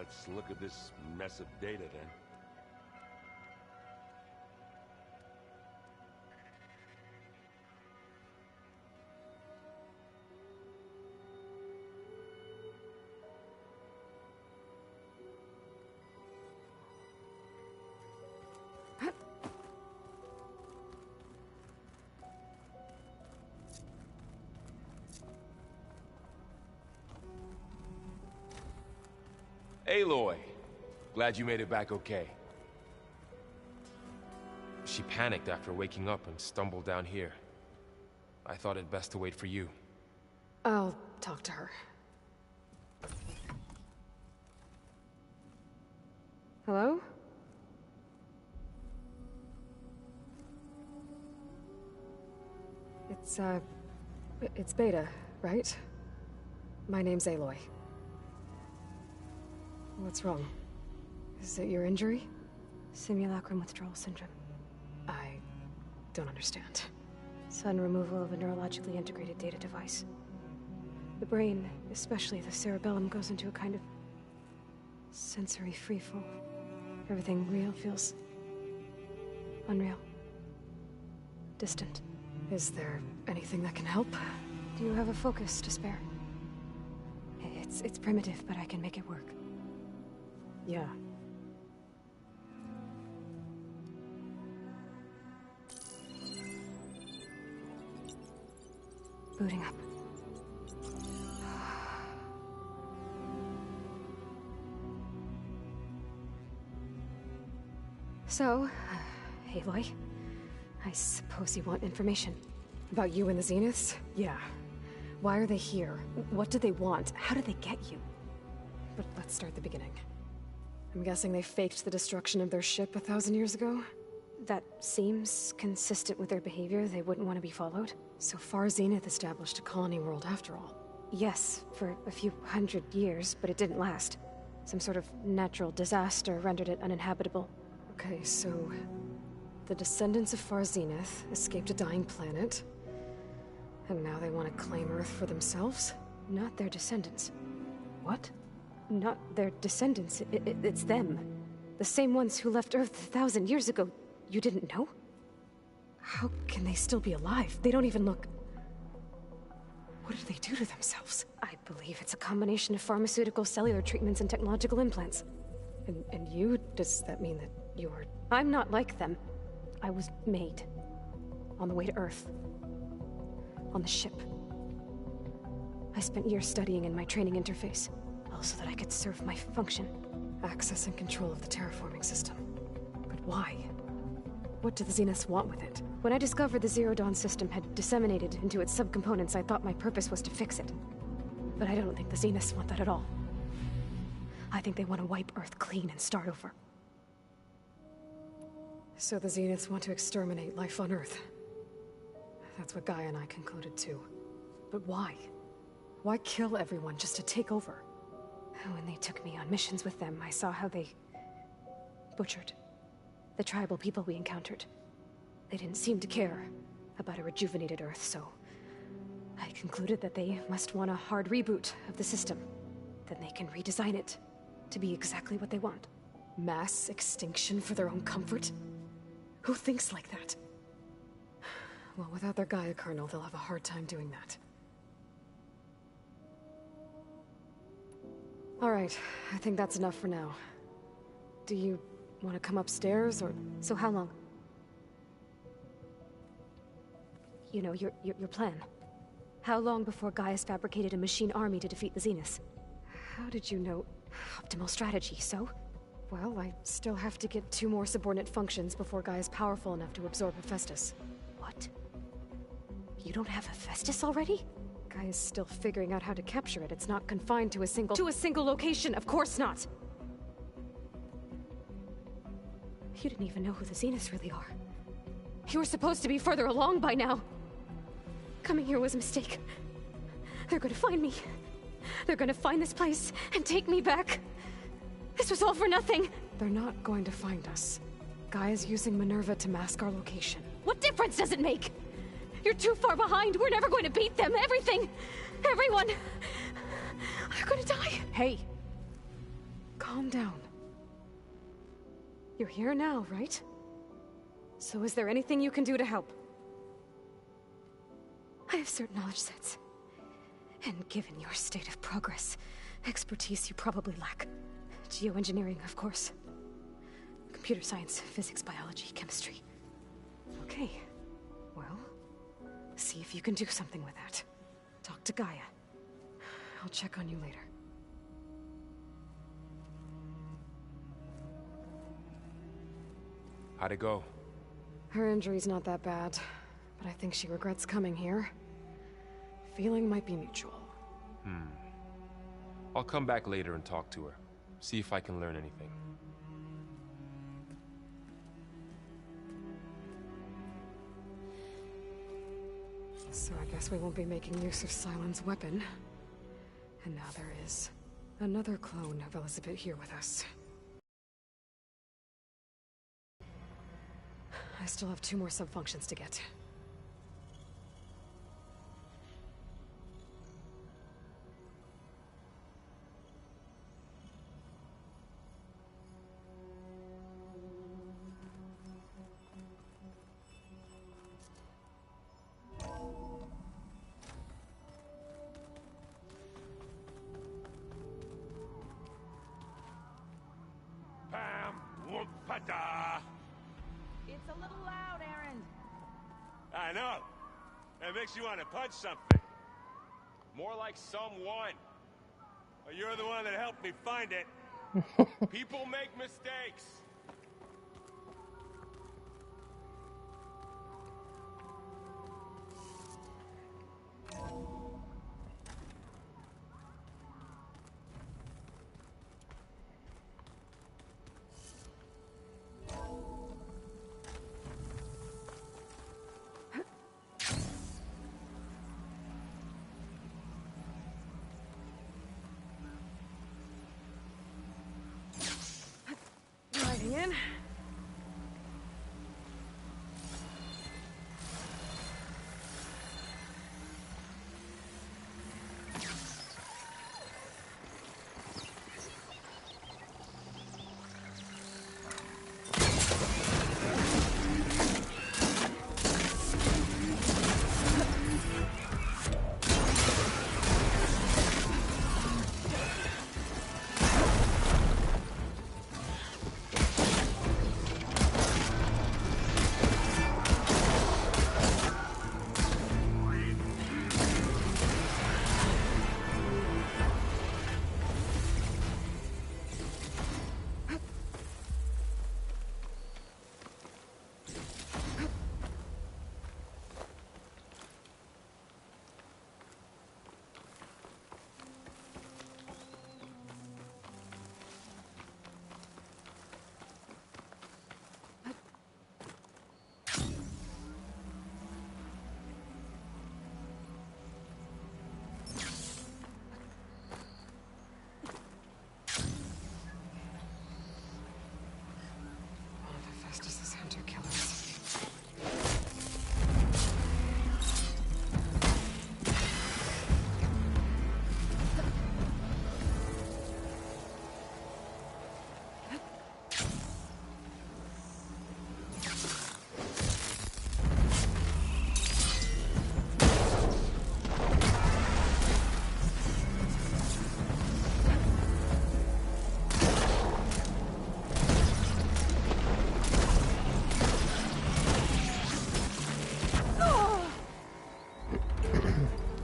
Let's look at this mess of data then. Aloy, glad you made it back okay. She panicked after waking up and stumbled down here. I thought it best to wait for you. I'll talk to her. Hello? It's Beta, right? My name's Aloy. What's wrong? Is it your injury? Simulacrum withdrawal syndrome. I don't understand. Sudden removal of a neurologically integrated data device. The brain, especially the cerebellum, goes into a kind of sensory freefall. Everything real feels unreal. Distant. Is there anything that can help? Do you have a focus to spare? It's primitive, but I can make it work. Yeah. Booting up. So, Aloy, I suppose you want information. About you and the Zeniths? Yeah. Why are they here? What do they want? How did they get you? But let's start at the beginning. I'm guessing they faked the destruction of their ship 1,000 years ago? That seems consistent with their behavior. They wouldn't want to be followed. So far, Zenith established a colony world after all. Yes, for a few hundred years, but it didn't last. Some sort of natural disaster rendered it uninhabitable. Okay, so the descendants of Far Zenith escaped a dying planet, and now they want to claim Earth for themselves? Not their descendants. What? Not their descendants. It's them. The same ones who left Earth 1,000 years ago. You didn't know? How can they still be alive? They don't even look... What did they do to themselves? I believe it's a combination of pharmaceutical, cellular treatments, and technological implants. And you? Does that mean that you're... I'm not like them. I was made. On the way to Earth. On the ship. I spent years studying in my training interface. All so that I could serve my function. Access and control of the terraforming system. But why? What do the Zeniths want with it? When I discovered the Zero Dawn system had disseminated into its subcomponents, I thought my purpose was to fix it. But I don't think the Zeniths want that at all. I think they want to wipe Earth clean and start over. So the Zeniths want to exterminate life on Earth. That's what Gaia and I concluded too. But why? Why kill everyone just to take over? When they took me on missions with them, I saw how they butchered the tribal people we encountered. They didn't seem to care about a rejuvenated Earth, so I concluded that they must want a hard reboot of the system. Then they can redesign it to be exactly what they want. Mass extinction for their own comfort? Who thinks like that? Well, without their Gaia kernel, they'll have a hard time doing that. All right, I think that's enough for now. Do you want to come upstairs, or... So how long? You know, your plan. How long before Gaia's fabricated a machine army to defeat the Zeniths? How did you know? Optimal strategy, so? Well, I still have to get 2 more subordinate functions before Gaia's powerful enough to absorb Hephaestus. What? You don't have Hephaestus already? Gaia's still figuring out how to capture it. It's not confined to a single location, of course not! You didn't even know who the Zeniths really are. You were supposed to be further along by now. Coming here was a mistake. They're gonna find me. They're gonna find this place and take me back. This was all for nothing. They're not going to find us. Gaia's using Minerva to mask our location. What difference does it make? You're too far behind. We're never going to beat them. Everything, everyone, are gonna die. Hey, Calm down. You're here now, right? So is there anything you can do to help? I have certain knowledge sets. And given your state of progress, expertise you probably lack. Geoengineering, of course. Computer science, physics, biology, chemistry. Okay. Well, see if you can do something with that. Talk to Gaia. I'll check on you later. How'd it go? Her injury's not that bad, but I think she regrets coming here. Feeling might be mutual. I'll come back later and talk to her. See if I can learn anything. So I guess we won't be making use of Sylens' weapon. And now there is another clone of Elizabeth here with us. I still have 2 more subfunctions to get. Pam, whoop-a-da. It's a little loud, Aaron. I know. That makes you want to punch something. More like someone. Well, you're the one that helped me find it. People make mistakes. Sliding in.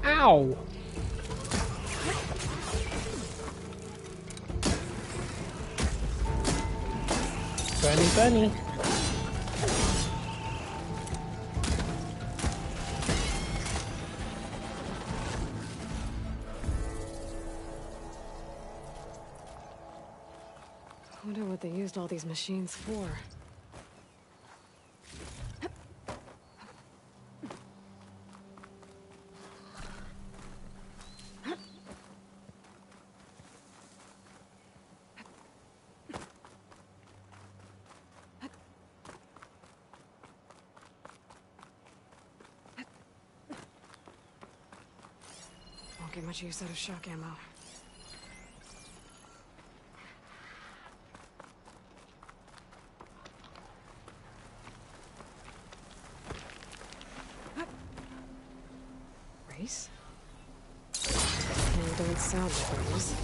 Ow! Bunny, bunny. I wonder what they used all these machines for. Won't get much use out of shock ammo. Nice. They don't sound like those.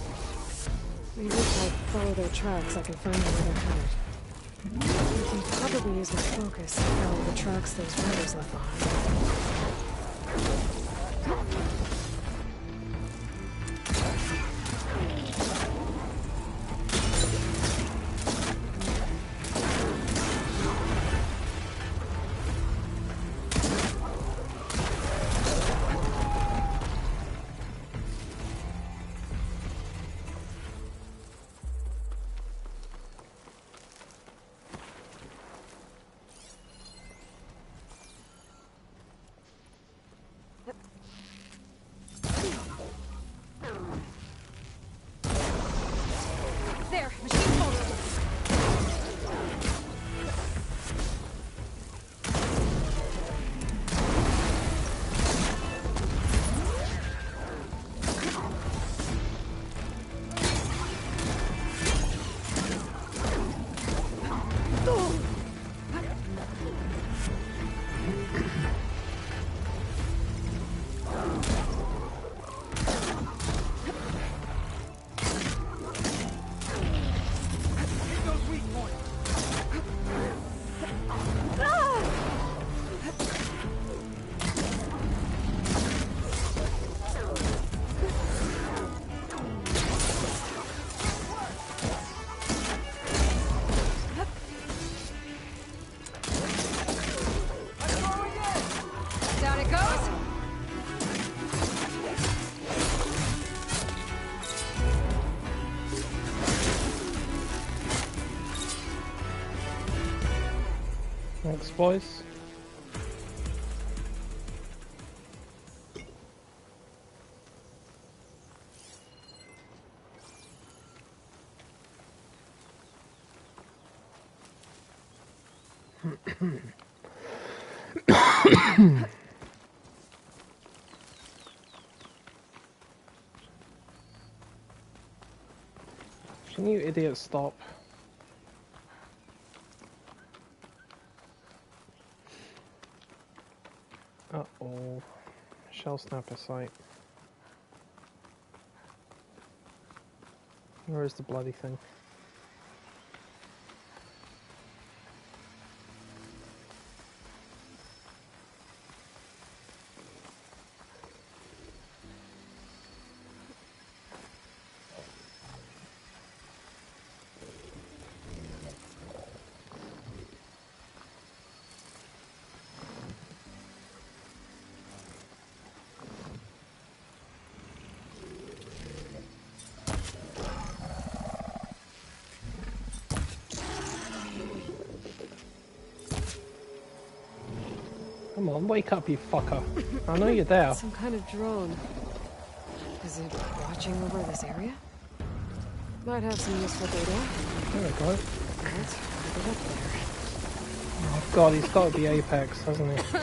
Maybe if I follow their tracks, I can find out where they're headed. I can probably use my focus to follow the tracks those riders left behind. There, machine hold. Down it goes. Thanks, boys. Can you idiot stop? Uh-oh. Shell snapper sight. Where is the bloody thing? Come on, wake up, you fucker. I know you're there. Some kind of drone. Is it watching over this area? Might have some useful data. There we go. Let's get up there. Oh god, he's got to be Apex, hasn't he?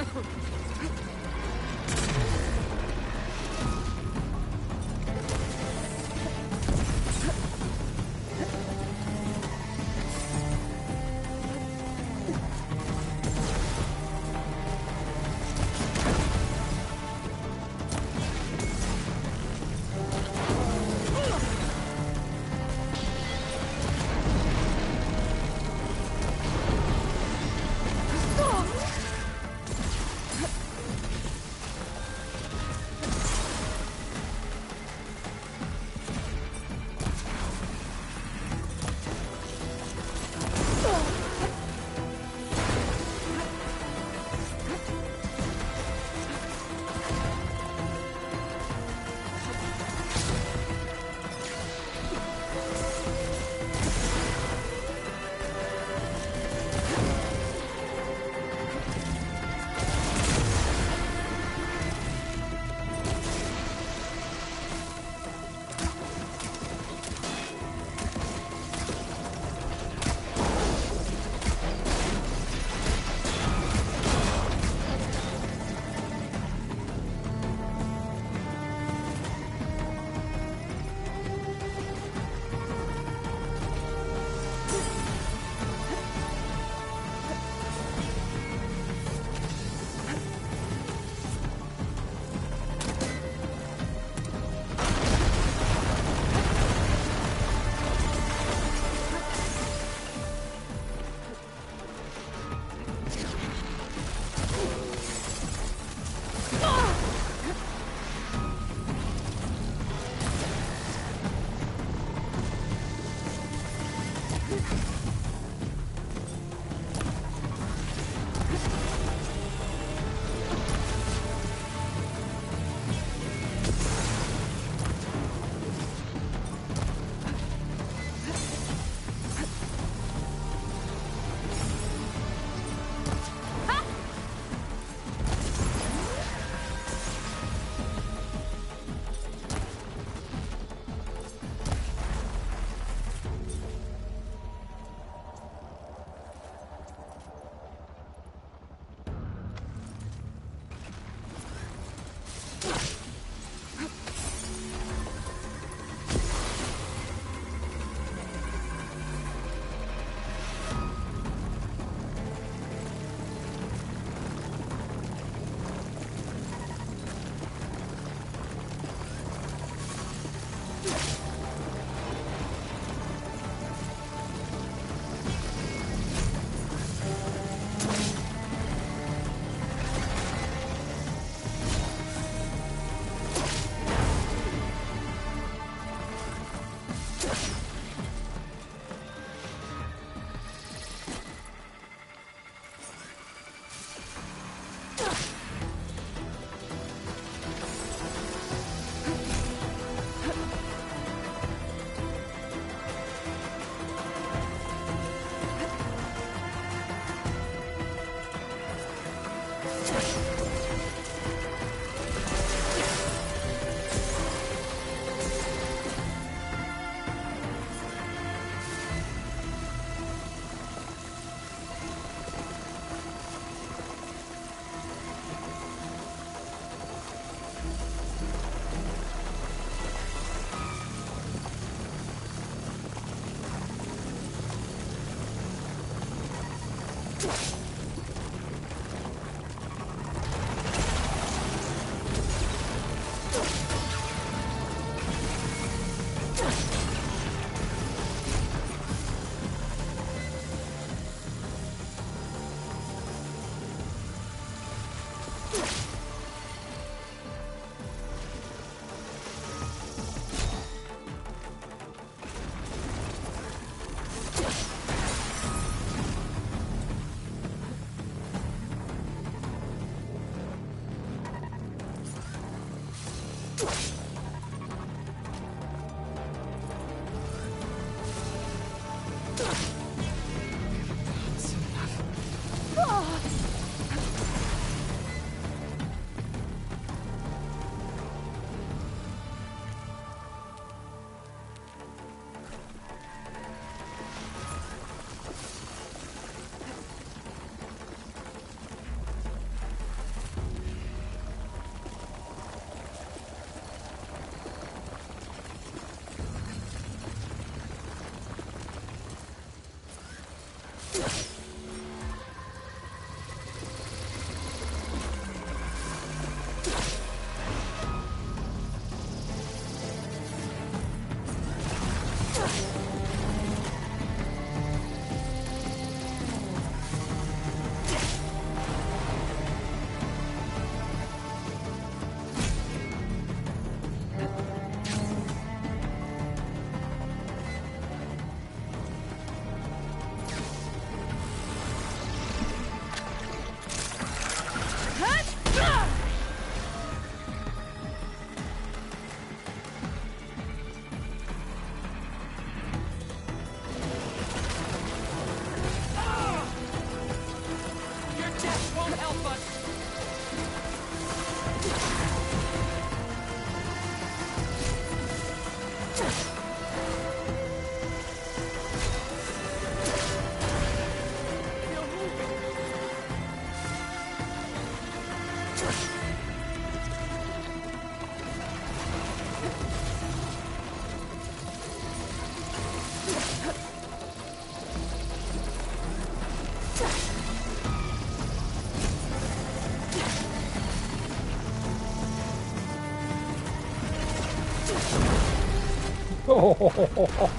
Oh.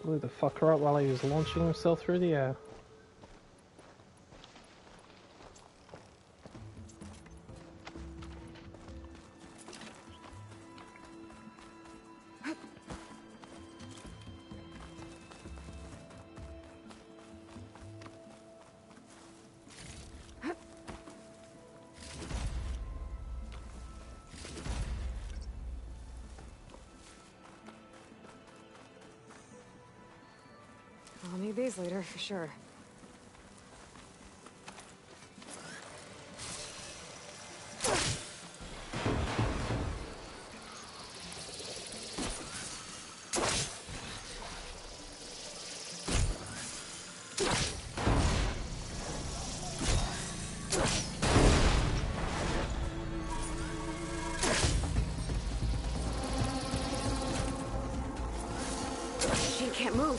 Blew the fucker up while he was launching himself through the air. I'll need these later, for sure. She can't move.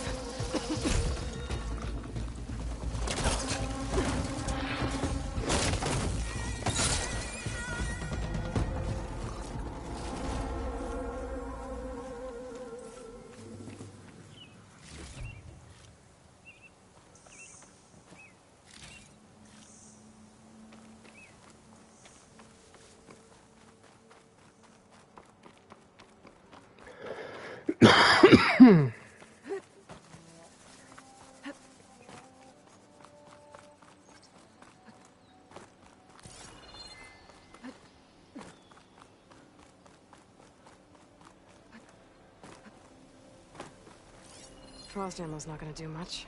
Frost ammo's not gonna do much.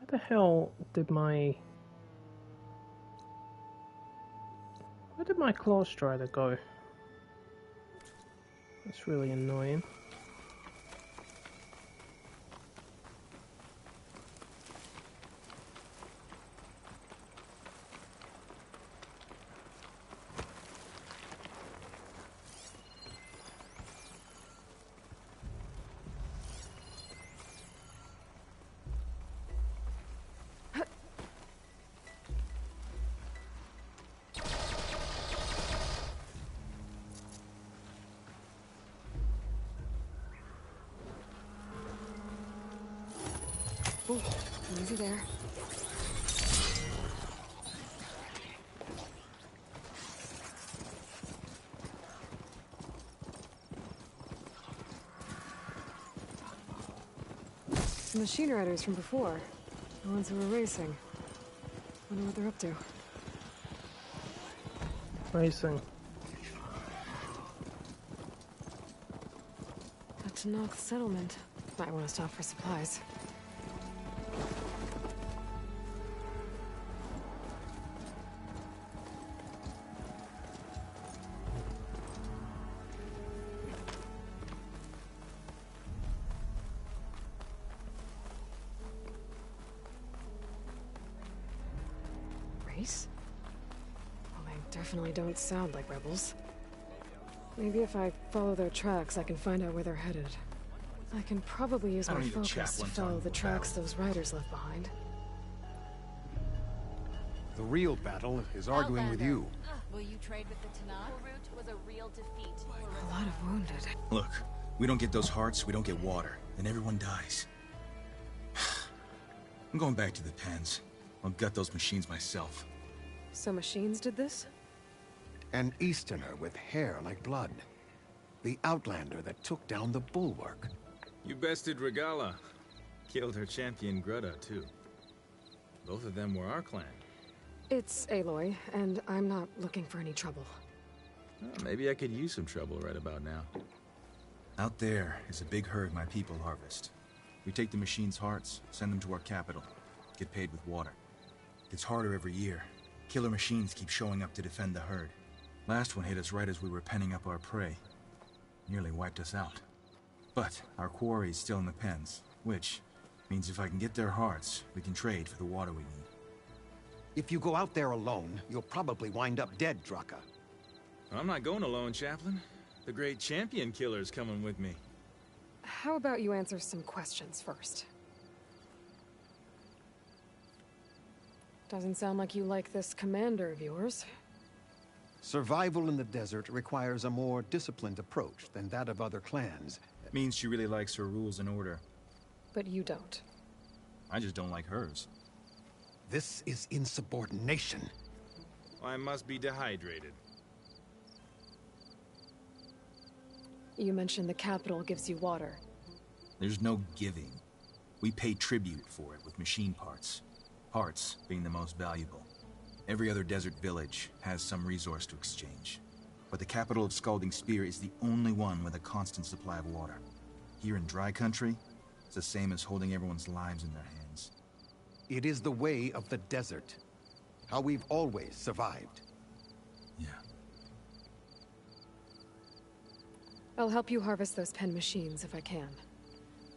Where the hell did my... Where did my claw strider go? That's really annoying. Ooh, easy there. The machine riders from before. The ones who were racing. Wonder what they're up to. Racing. Back to Knox Settlement. Might want to stop for supplies. Race? Well, they definitely don't sound like rebels. Maybe if I follow their tracks, I can find out where they're headed. I can probably use my focus to follow the tracks those riders left behind. The real battle is arguing with you. Will you trade with the Tanakh? Route was a real defeat. A lot of wounded. Look, we don't get those hearts, we don't get water, and everyone dies. I'm going back to the pens. I'll gut those machines myself. So machines did this? An Easterner with hair like blood. The Outlander that took down the Bulwark. You bested Regala. Killed her champion Greta, too. Both of them were our clan. It's Aloy, and I'm not looking for any trouble. Well, maybe I could use some trouble right about now. Out there is a big herd my people harvest. We take the machines' hearts, send them to our capital, get paid with water. Gets harder every year. Killer machines keep showing up to defend the herd. Last one hit us right as we were penning up our prey. Nearly wiped us out. But our quarry is still in the pens, which means if I can get their hearts, we can trade for the water we need. If you go out there alone, you'll probably wind up dead, Draka. I'm not going alone, Chaplain. The great champion killer's coming with me. How about you answer some questions first? Doesn't sound like you like this commander of yours. Survival in the desert requires a more disciplined approach than that of other clans. Means she really likes her rules and order. But you don't. I just don't like hers. This is insubordination. I must be dehydrated. You mentioned the capital gives you water. There's no giving. We pay tribute for it with machine parts. Parts being the most valuable. Every other desert village has some resource to exchange. But the capital of Scalding Spear is the only one with a constant supply of water. Here in dry country, it's the same as holding everyone's lives in their hands. It is the way of the desert. How we've always survived. Yeah. I'll help you harvest those pen machines if I can.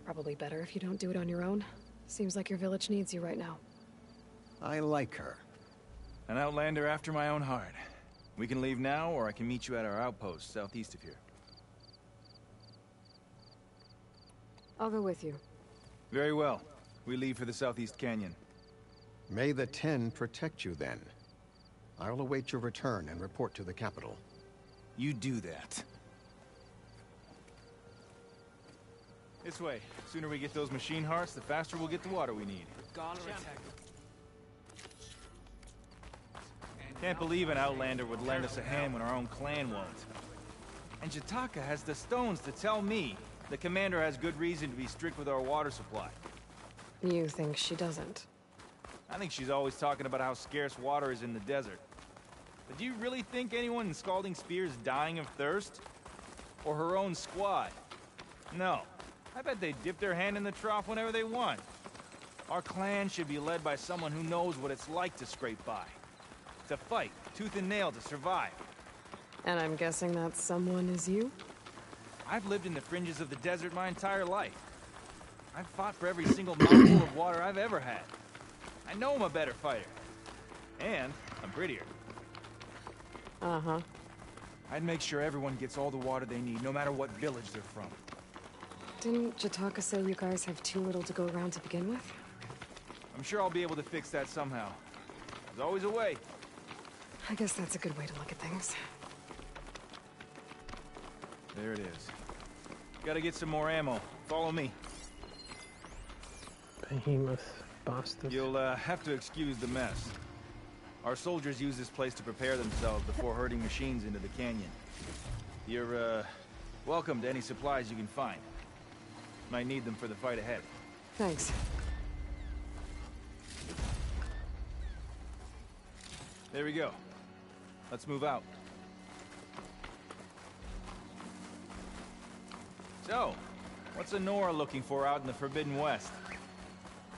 Probably better if you don't do it on your own. Seems like your village needs you right now. I like her. An outlander after my own heart. We can leave now, or I can meet you at our outpost southeast of here. I'll go with you. Very well. We leave for the Southeast Canyon. May the Ten protect you then. I'll await your return and report to the capital. You do that. This way. Sooner we get those machine hearts, the faster we'll get the water we need. Can't believe an outlander would lend us a hand when our own clan won't. And Jataka has the stones to tell me the commander has good reason to be strict with our water supply. You think she doesn't? I think she's always talking about how scarce water is in the desert. But do you really think anyone in Scalding Spear is dying of thirst? Or her own squad? No. I bet they dip their hand in the trough whenever they want. Our clan should be led by someone who knows what it's like to scrape by. To fight, tooth and nail to survive. And I'm guessing that someone is you? I've lived in the fringes of the desert my entire life. I've fought for every single mouthful of water I've ever had. I know I'm a better fighter. And I'm prettier. Uh-huh. I'd make sure everyone gets all the water they need, no matter what village they're from. Didn't Jataka say you guys have too little to go around to begin with? I'm sure I'll be able to fix that somehow. There's always a way. I guess that's a good way to look at things. There it is. Gotta get some more ammo. Follow me. Behemoth bastard. You'll have to excuse the mess. Our soldiers use this place to prepare themselves before herding machines into the canyon. You're welcome to any supplies you can find. Might need them for the fight ahead. Thanks. There we go. Let's move out. So, what's Honora looking for out in the Forbidden West?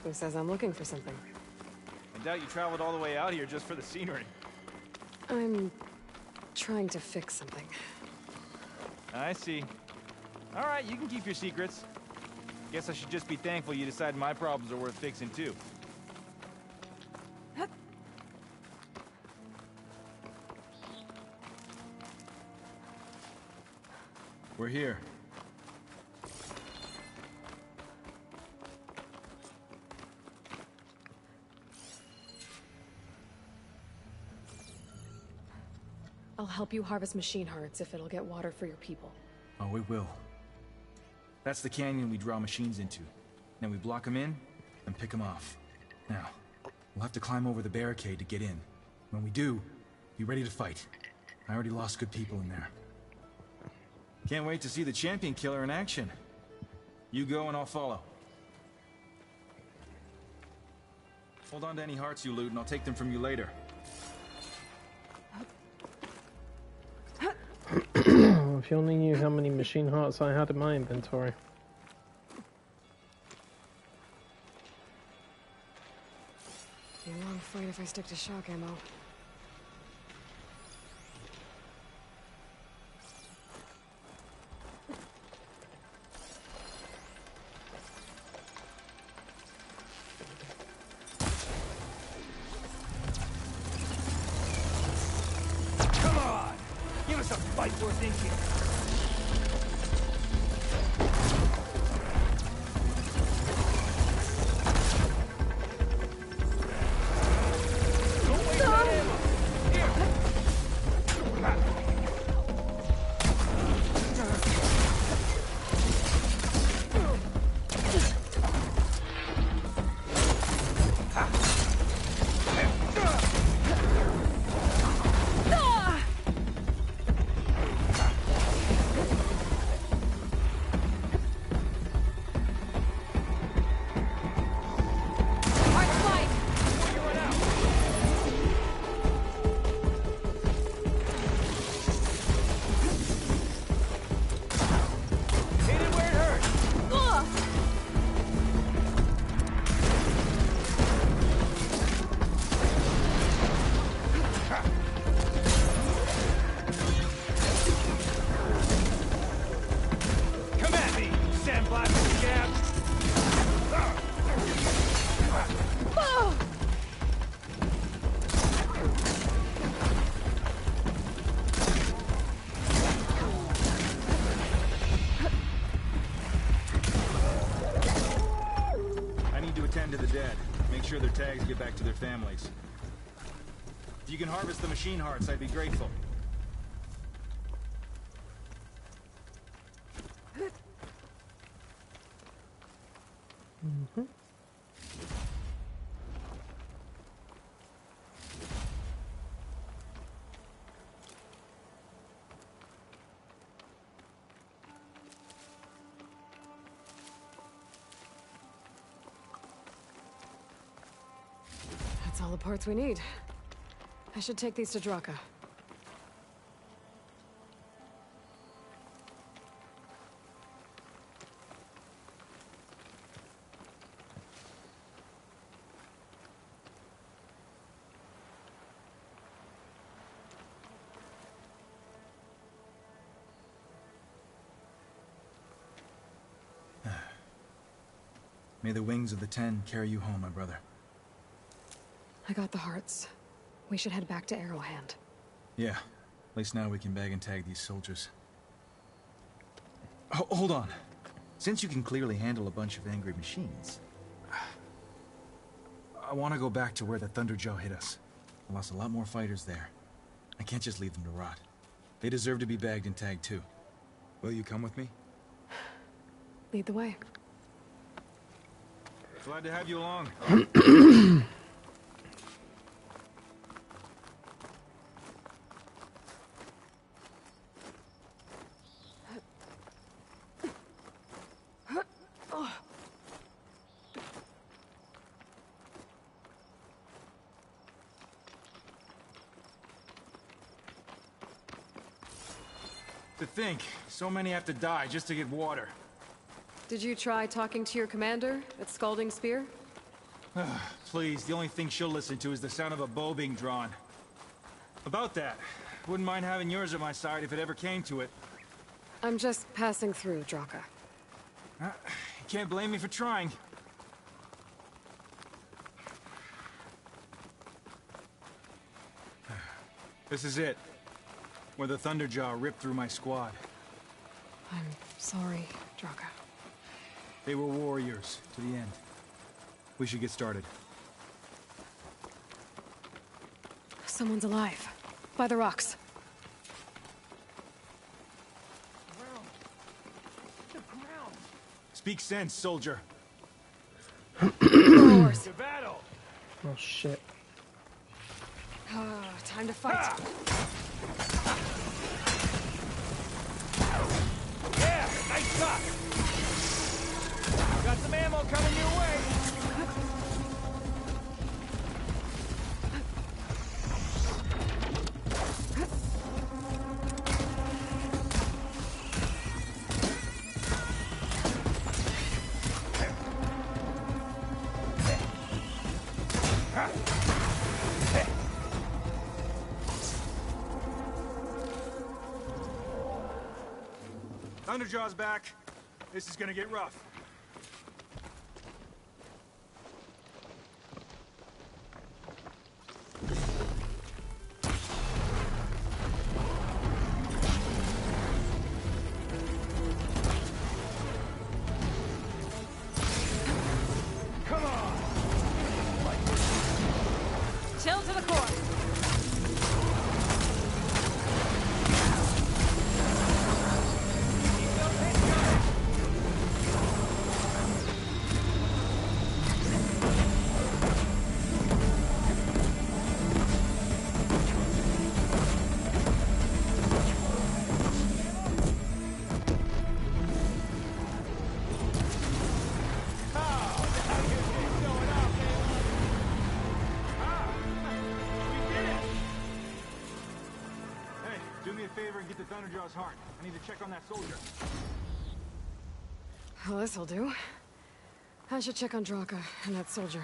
Who says I'm looking for something? I doubt you traveled all the way out here just for the scenery. I'm trying to fix something. I see. All right, you can keep your secrets. Guess I should just be thankful you decide my problems are worth fixing too. We're here. I'll help you harvest machine hearts if it'll get water for your people. Oh, it will. That's the canyon we draw machines into. Then we block them in and pick them off. Now, we'll have to climb over the barricade to get in. When we do, be ready to fight. I already lost good people in there. Can't wait to see the champion killer in action. You go and I'll follow. Hold on to any hearts you loot and I'll take them from you later. If you only knew how many machine hearts I had in my inventory. Be a long fight if I stick to shock ammo. Come on! Give us a fight worth thinking. To the dead. Make sure their tags get back to their families. If you can harvest the machine hearts, I'd be grateful. That's all the parts we need. I should take these to Draka. May the wings of the Ten carry you home, my brother. I got the hearts. We should head back to Arrowhand. Yeah. At least now we can bag and tag these soldiers. Hold on. Since you can clearly handle a bunch of angry machines, I want to go back to where the Thunderjaw hit us. I lost a lot more fighters there. I can't just leave them to rot. They deserve to be bagged and tagged too. Will you come with me? Lead the way. Glad to have you along. To think, so many have to die just to get water. Did you try talking to your commander at Scalding Spear? Please, the only thing she'll listen to is the sound of a bow being drawn. About that, wouldn't mind having yours at my side if it ever came to it. I'm just passing through, Draka. You can't blame me for trying. This is it. Where the Thunderjaw ripped through my squad. I'm sorry, Draka. They were warriors, to the end. We should get started. Someone's alive. By the rocks. Speak sense, soldier. To battle! Oh shit. Time to fight. Yeah, nice shot. Got some ammo coming your way. Thunderjaw's back. This is gonna get rough. Come on. Chill to the core. Do me a favor and get the Thunderjaw's heart. I need to check on that soldier. Well, this'll do. I should check on Draka and that soldier.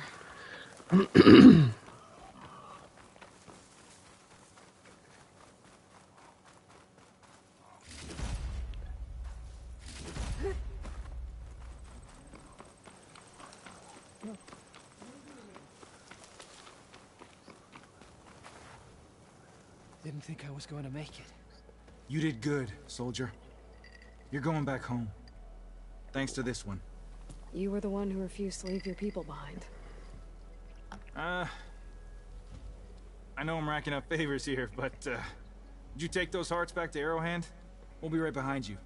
Didn't think I was going to make it. You did good, soldier. You're going back home. Thanks to this one. You were the one who refused to leave your people behind. I know I'm racking up favors here, but, did you take those hearts back to Arrowhand? We'll be right behind you.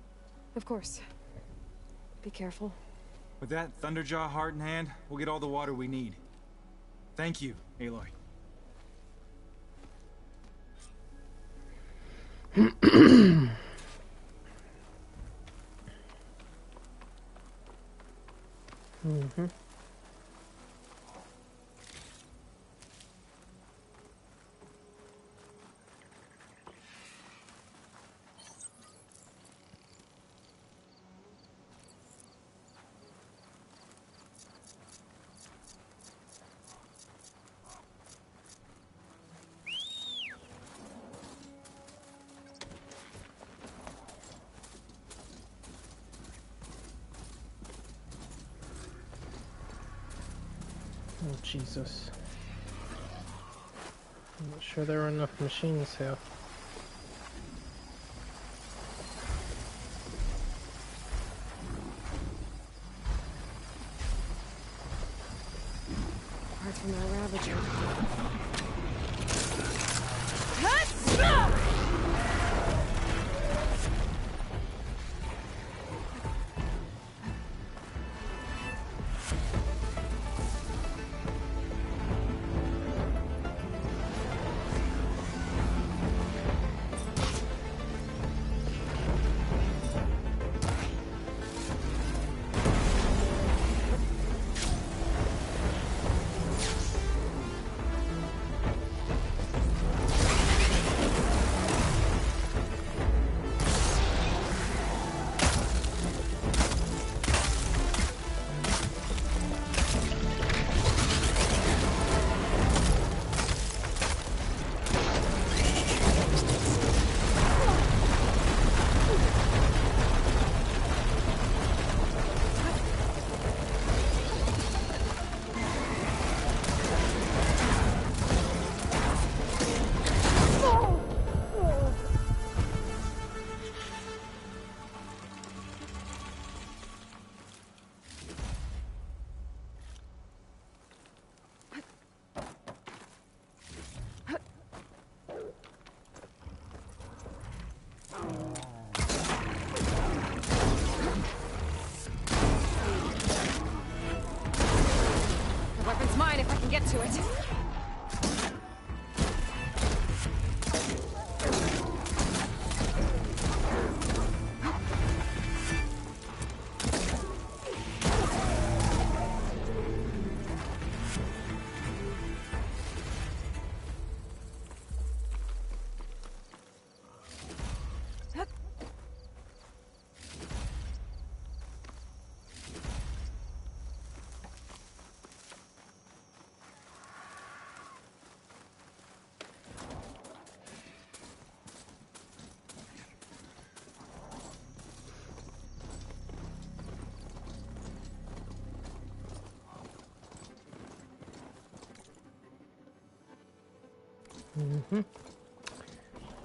Of course. Be careful. With that Thunderjaw heart in hand, we'll get all the water we need. Thank you, Aloy. Mm-hmm. Oh, Jesus. I'm not sure there are enough machines here. Apart from that Ravager.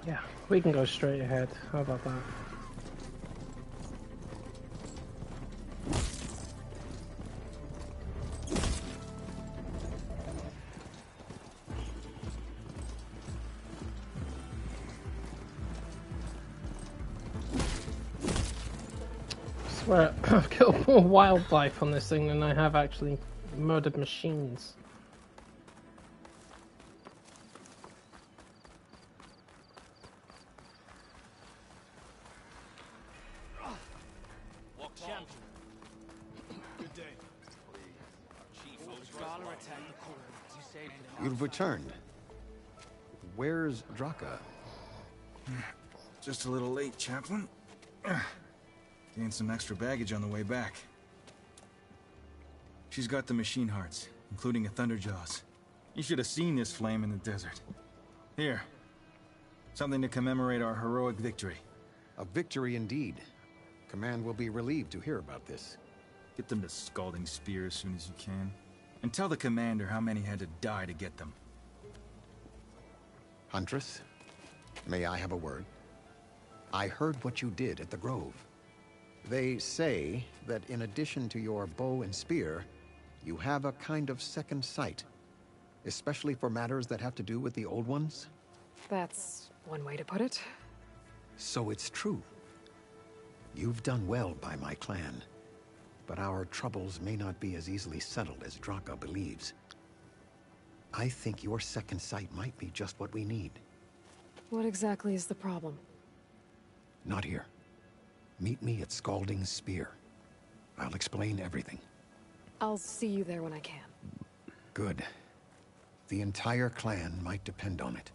Yeah, we can go straight ahead. How about that? I swear, I've killed more wildlife on this thing than I have actually murdered machines. You've returned. Where's Draka? Just a little late, Chaplain. Gained some extra baggage on the way back. She's got the machine hearts, including a Thunderjaws. You should have seen this flame in the desert. Here. Something to commemorate our heroic victory. A victory indeed. Command will be relieved to hear about this. Get them to Scalding Spear as soon as you can. And tell the commander how many had to die to get them. Huntress, may I have a word? I heard what you did at the Grove. They say that in addition to your bow and spear, you have a kind of second sight, especially for matters that have to do with the old ones. That's one way to put it. So it's true. You've done well by my clan, but our troubles may not be as easily settled as Draka believes. I think your second sight might be just what we need. What exactly is the problem? Not here. Meet me at Scalding Spear. I'll explain everything. I'll see you there when I can. Good. The entire clan might depend on it.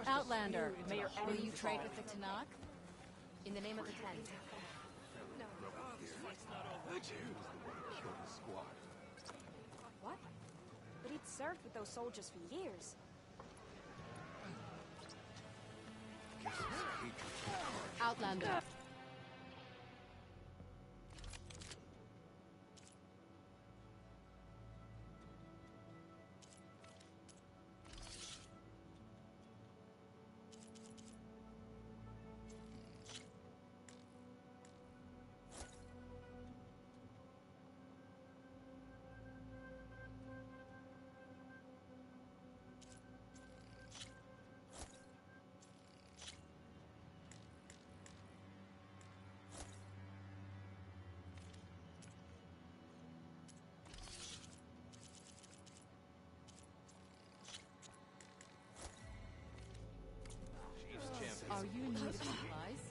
Outlander, will you trade with the Tanakh? In the name of the Ten. What? But he'd served with those soldiers for years. Outlander. Are you in need of supplies?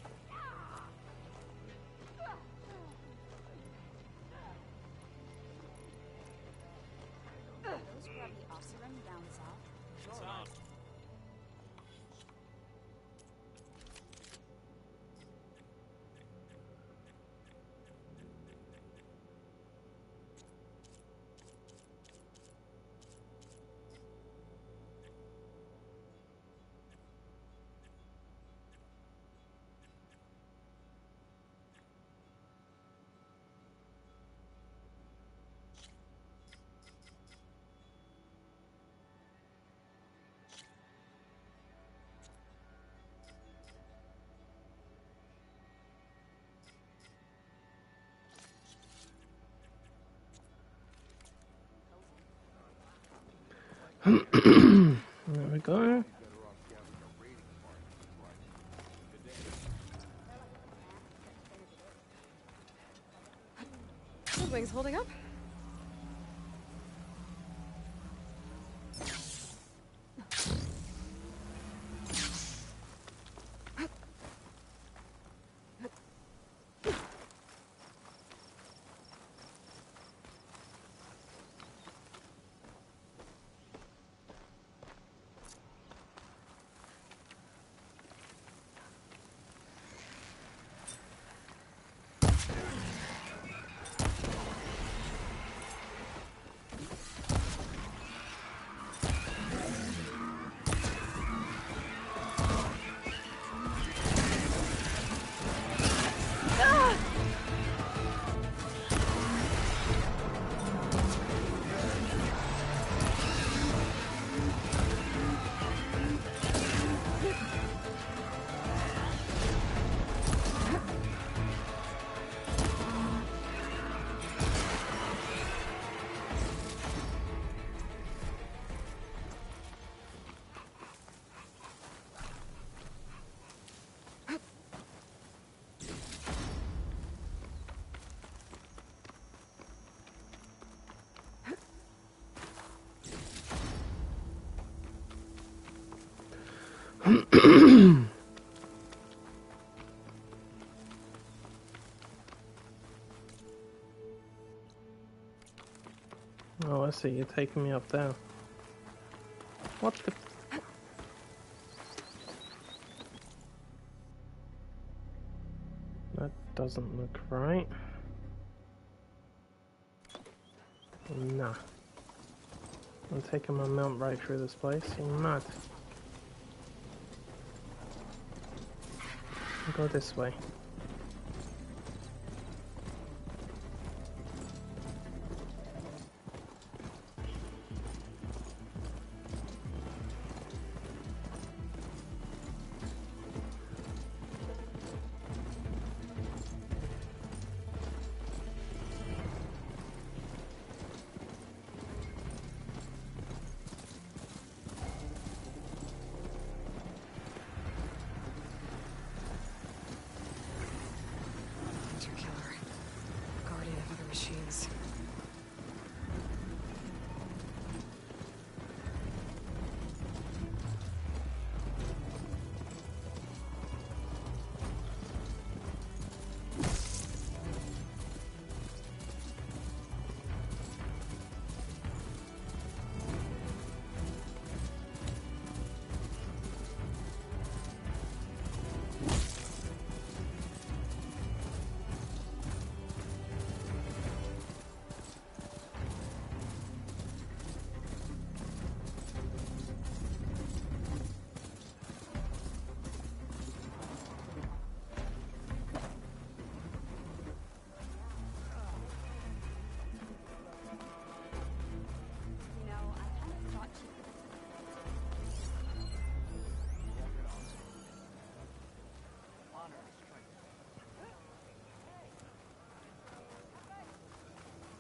Those grubby Oseram down south? Sure. There we go. Wings holding up? Oh, I see. You're taking me up there. What the? That doesn't look right. Nah. I'm taking my mount right through this place. You're mad. Go this way. Killer. Guardian of other machines.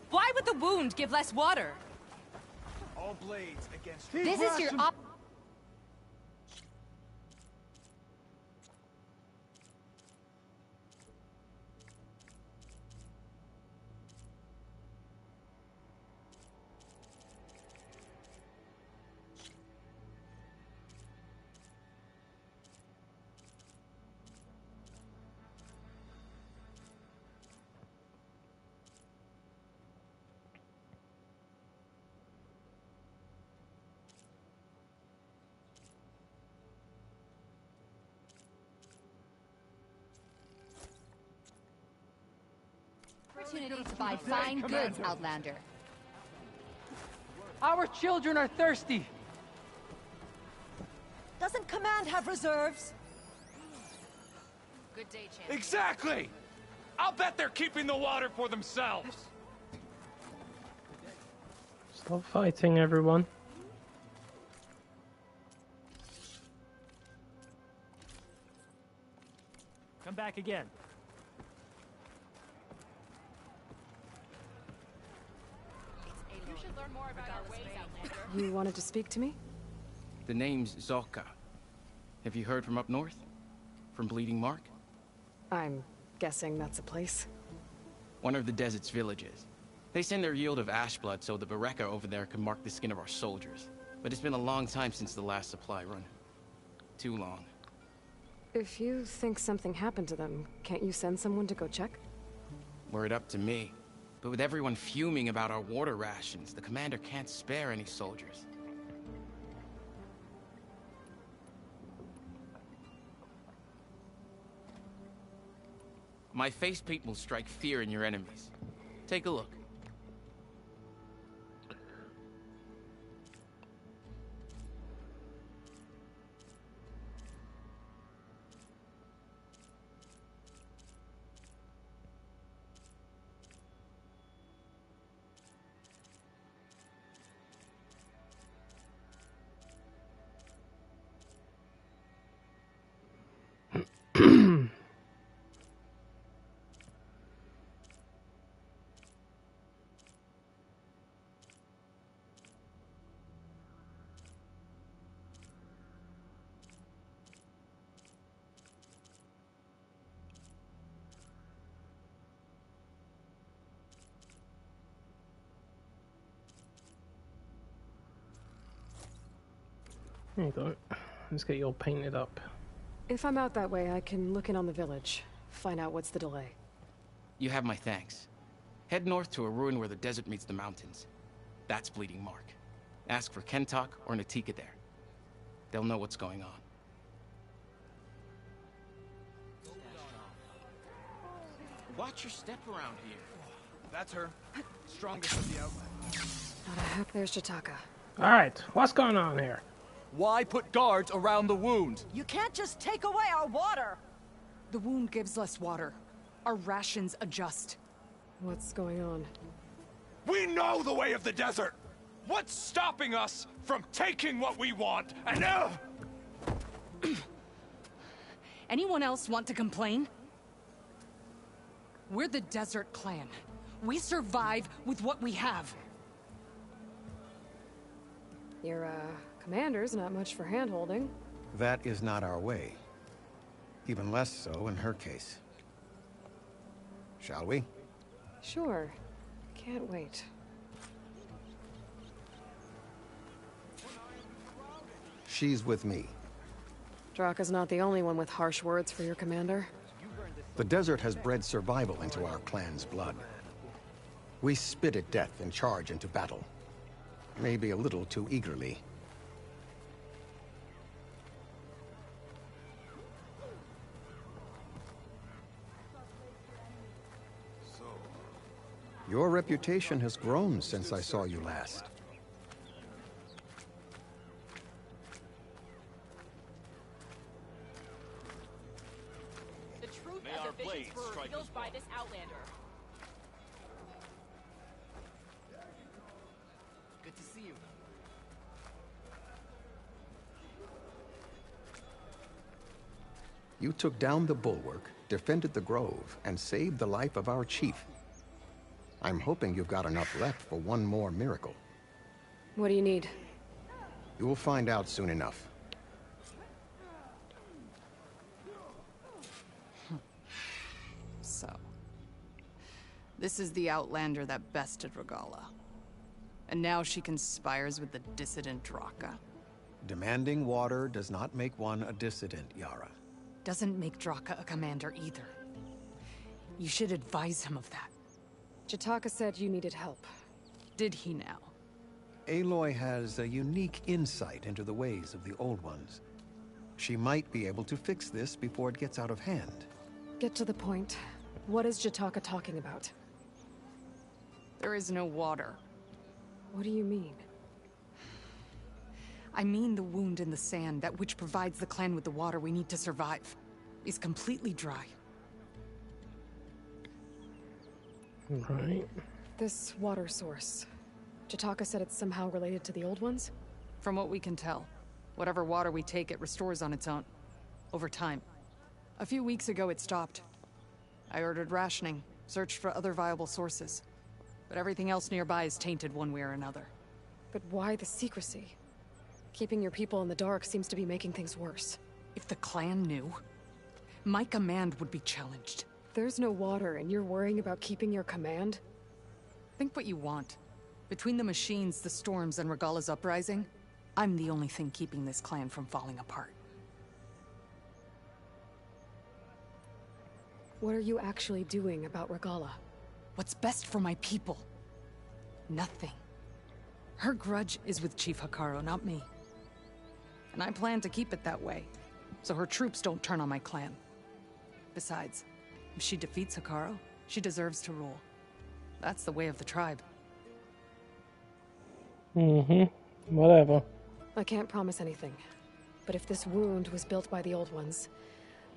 Why would the wound give less water? All blades against... This is your op... Opportunity to buy fine goods, Outlander. Our children are thirsty. Doesn't Command have reserves? Good day, champion. Exactly! I'll bet they're keeping the water for themselves. Stop fighting, everyone. Come back again. You should learn more about our ways, Outlander. You wanted to speak to me? The name's Zolka. Have you heard from up north? From Bleeding Mark? I'm guessing that's a place. One of the desert's villages. They send their yield of ash blood so the Bereka over there can mark the skin of our soldiers. But it's been a long time since the last supply run. Too long. If you think something happened to them, can't you send someone to go check? Were it up to me. But with everyone fuming about our water rations, the commander can't spare any soldiers. My face paint will strike fear in your enemies. Take a look. There you go. Let's get you all painted up. If I'm out that way, I can look in on the village. Find out what's the delay. You have my thanks. Head north to a ruin where the desert meets the mountains. That's Bleeding Mark. Ask for Kentok or Natika there. They'll know what's going on. Watch your step around here. That's her. Strongest of the outlet. Not a hap. There's Jataka. Alright, what's going on here? Why put guards around the wound? You can't just take away our water! The wound gives less water. Our rations adjust. What's going on? We know the way of the desert! What's stopping us from taking what we want and Anyone else want to complain? We're the Desert Clan. We survive with what we have. Your, commander's not much for hand-holding. That is not our way. Even less so in her case. Shall we? Sure. Can't wait. She's with me. Draka's not the only one with harsh words for your commander. The desert has bred survival into our clan's blood. We spit at death and charge into battle. Maybe a little too eagerly. Your reputation has grown since I saw you last. The truth of the visions were revealed by this Outlander. Good to see you. You took down the bulwark, defended the grove, and saved the life of our chief. I'm hoping you've got enough left for one more miracle. What do you need? You will find out soon enough. So, this is the Outlander that bested Regala. And now she conspires with the dissident Draka. Demanding water does not make one a dissident, Yara. Doesn't make Draka a commander either. You should advise him of that. Jataka said you needed help. Did he now? Aloy has a unique insight into the ways of the Old Ones. She might be able to fix this before it gets out of hand. Get to the point. What is Jataka talking about? There is no water. What do you mean? I mean the wound in the sand, that which provides the clan with the water we need to survive, is completely dry. Right. This water source. Jataka said it's somehow related to the Old Ones? From what we can tell, whatever water we take, it restores on its own. Over time. A few weeks ago, it stopped. I ordered rationing, searched for other viable sources. But everything else nearby is tainted one way or another. But why the secrecy? Keeping your people in the dark seems to be making things worse. If the clan knew, my command would be challenged. There's no water, and you're worrying about keeping your command? Think what you want. Between the machines, the storms, and Regala's uprising, I'm the only thing keeping this clan from falling apart. What are you actually doing about Regala? What's best for my people? Nothing. Her grudge is with Chief Hikaru, not me. And I plan to keep it that way, so her troops don't turn on my clan. Besides, if she defeats Hikaru, she deserves to rule. That's the way of the tribe. Whatever. I can't promise anything. But if this wound was built by the Old Ones,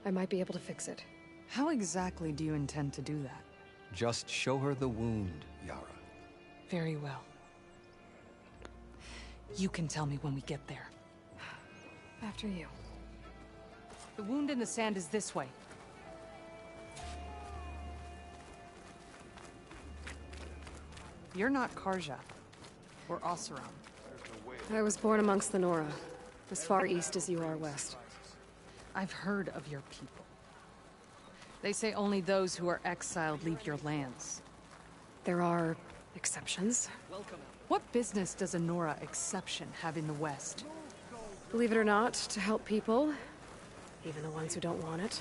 I might be able to fix it. How exactly do you intend to do that? Just show her the wound, Yara. Very well. You can tell me when we get there. After you. The wound in the sand is this way. You're not Karja. We're Oseram. I was born amongst the Nora, as far east as you are west. I've heard of your people. They say only those who are exiled leave your lands. There are exceptions. What business does a Nora exception have in the West? Believe it or not, to help people, even the ones who don't want it.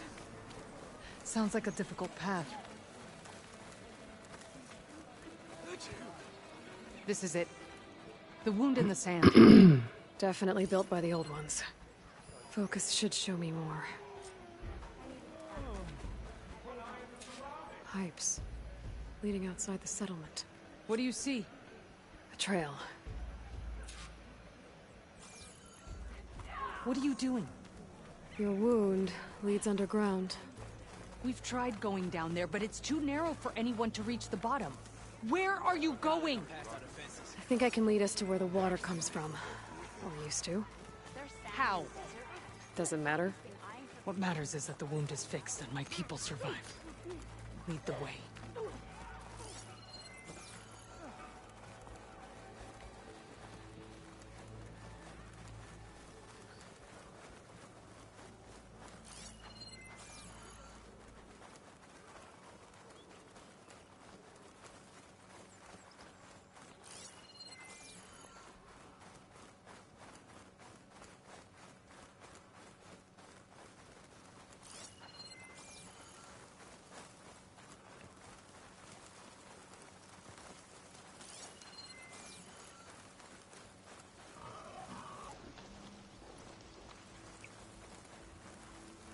Sounds like a difficult path. This is it. The wound in the sand. Definitely built by the old ones. Focus should show me more. Pipes. Leading outside the settlement. What do you see? A trail. What are you doing? Your wound leads underground. We've tried going down there, but it's too narrow for anyone to reach the bottom. Where are you going? I think I can lead us to where the water comes from. Or used to. How? Doesn't matter. What matters is that the wound is fixed and my people survive. Lead the way.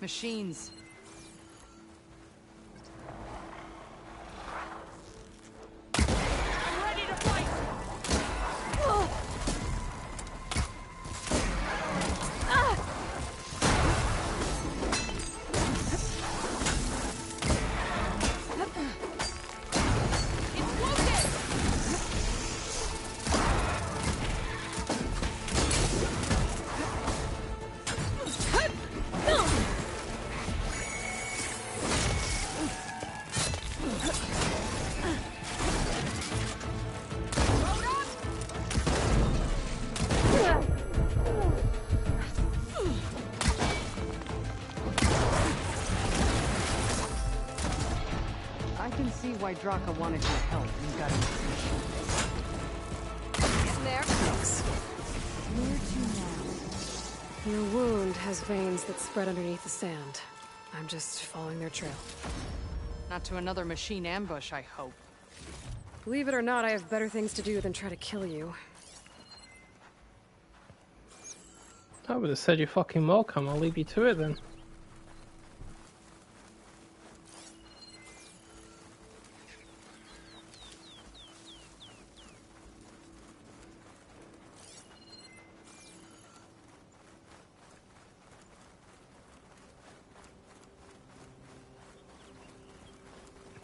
Machines. I'm ready to fight! Why Draka wanted your help and got it. Snare fix. Where to now? Your wound has veins that spread underneath the sand. I'm just following their trail. Not to another machine ambush, I hope. Believe it or not, I have better things to do than try to kill you. I would have said you're fucking welcome. I'll leave you to it then.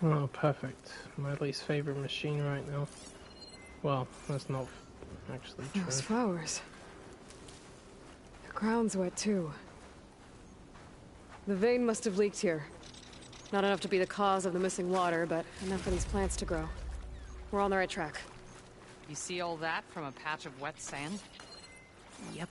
Oh, perfect. My least favorite machine right now. Well, that's not actually true. Those flowers. The ground's wet too. The vein must have leaked here. Not enough to be the cause of the missing water, but enough for these plants to grow. We're on the right track. You see all that from a patch of wet sand? Yep.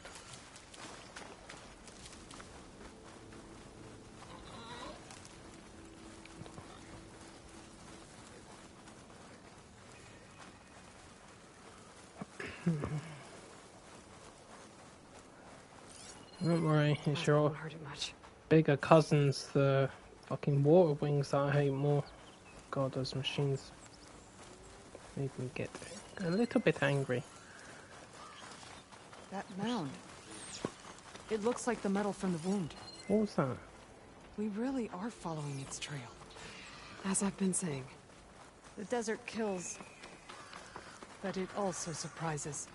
Don't worry, it's your Won't hurt it much. bigger cousins, the fucking water wings that I hate more. God, those machines made me get a little bit angry. That mound. It looks like the metal from the wound. What was that? We really are following its trail. As I've been saying. The desert kills, but it also surprises.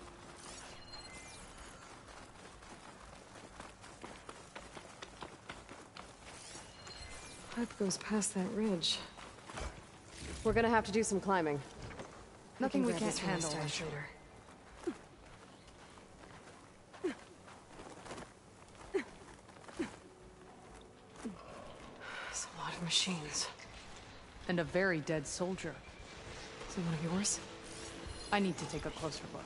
Pipe goes past that ridge. We're gonna have to do some climbing. Nothing we grab can't this from the handle. stash later. It's a lot of machines. And a very dead soldier. Is it one of yours? I need to take a closer look.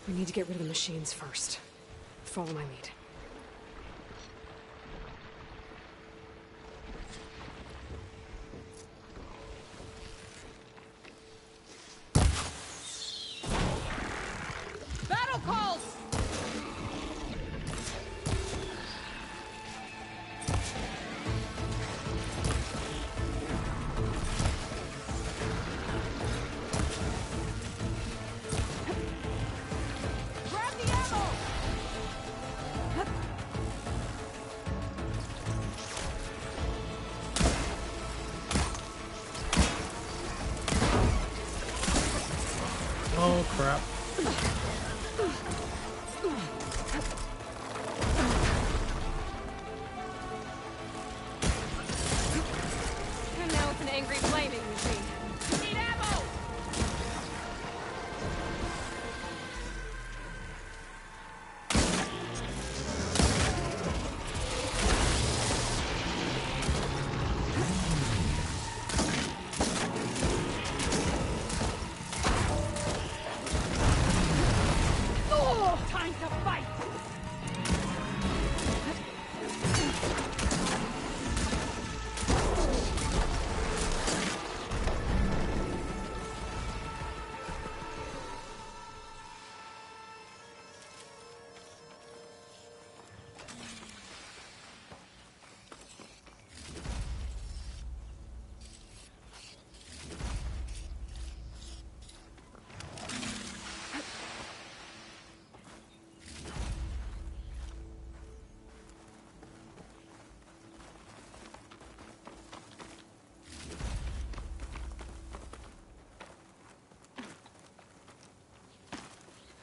We need to get rid of the machines first. Follow my lead. Battle calls! crap. And now it's an angry flaming machine. Need ammo! Time to fight!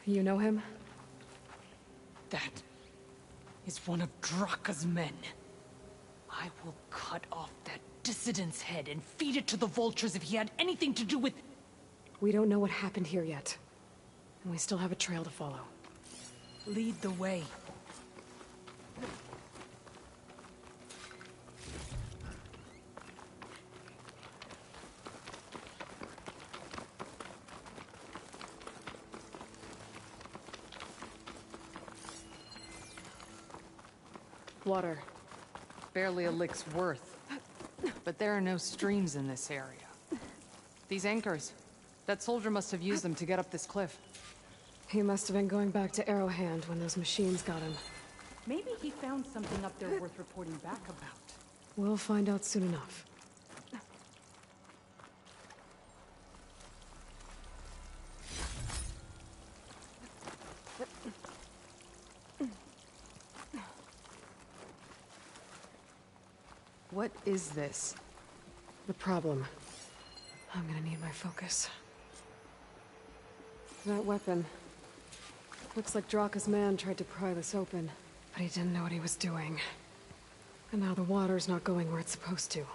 You know him? That is one of Draka's men. I will cut off that dissident's head and feed it to the vultures if he had anything to do with... We don't know what happened here yet. And we still have a trail to follow. Lead the way. Water. Barely a lick's worth. But there are no streams in this area. These anchors. That soldier must have used them to get up this cliff. He must have been going back to Arrowhand when those machines got him. Maybe he found something up there worth reporting back about. We'll find out soon enough. What is this? The problem. I'm gonna need my focus. That weapon. Looks like Draka's man tried to pry this open, but he didn't know what he was doing. And now the water's not going where it's supposed to.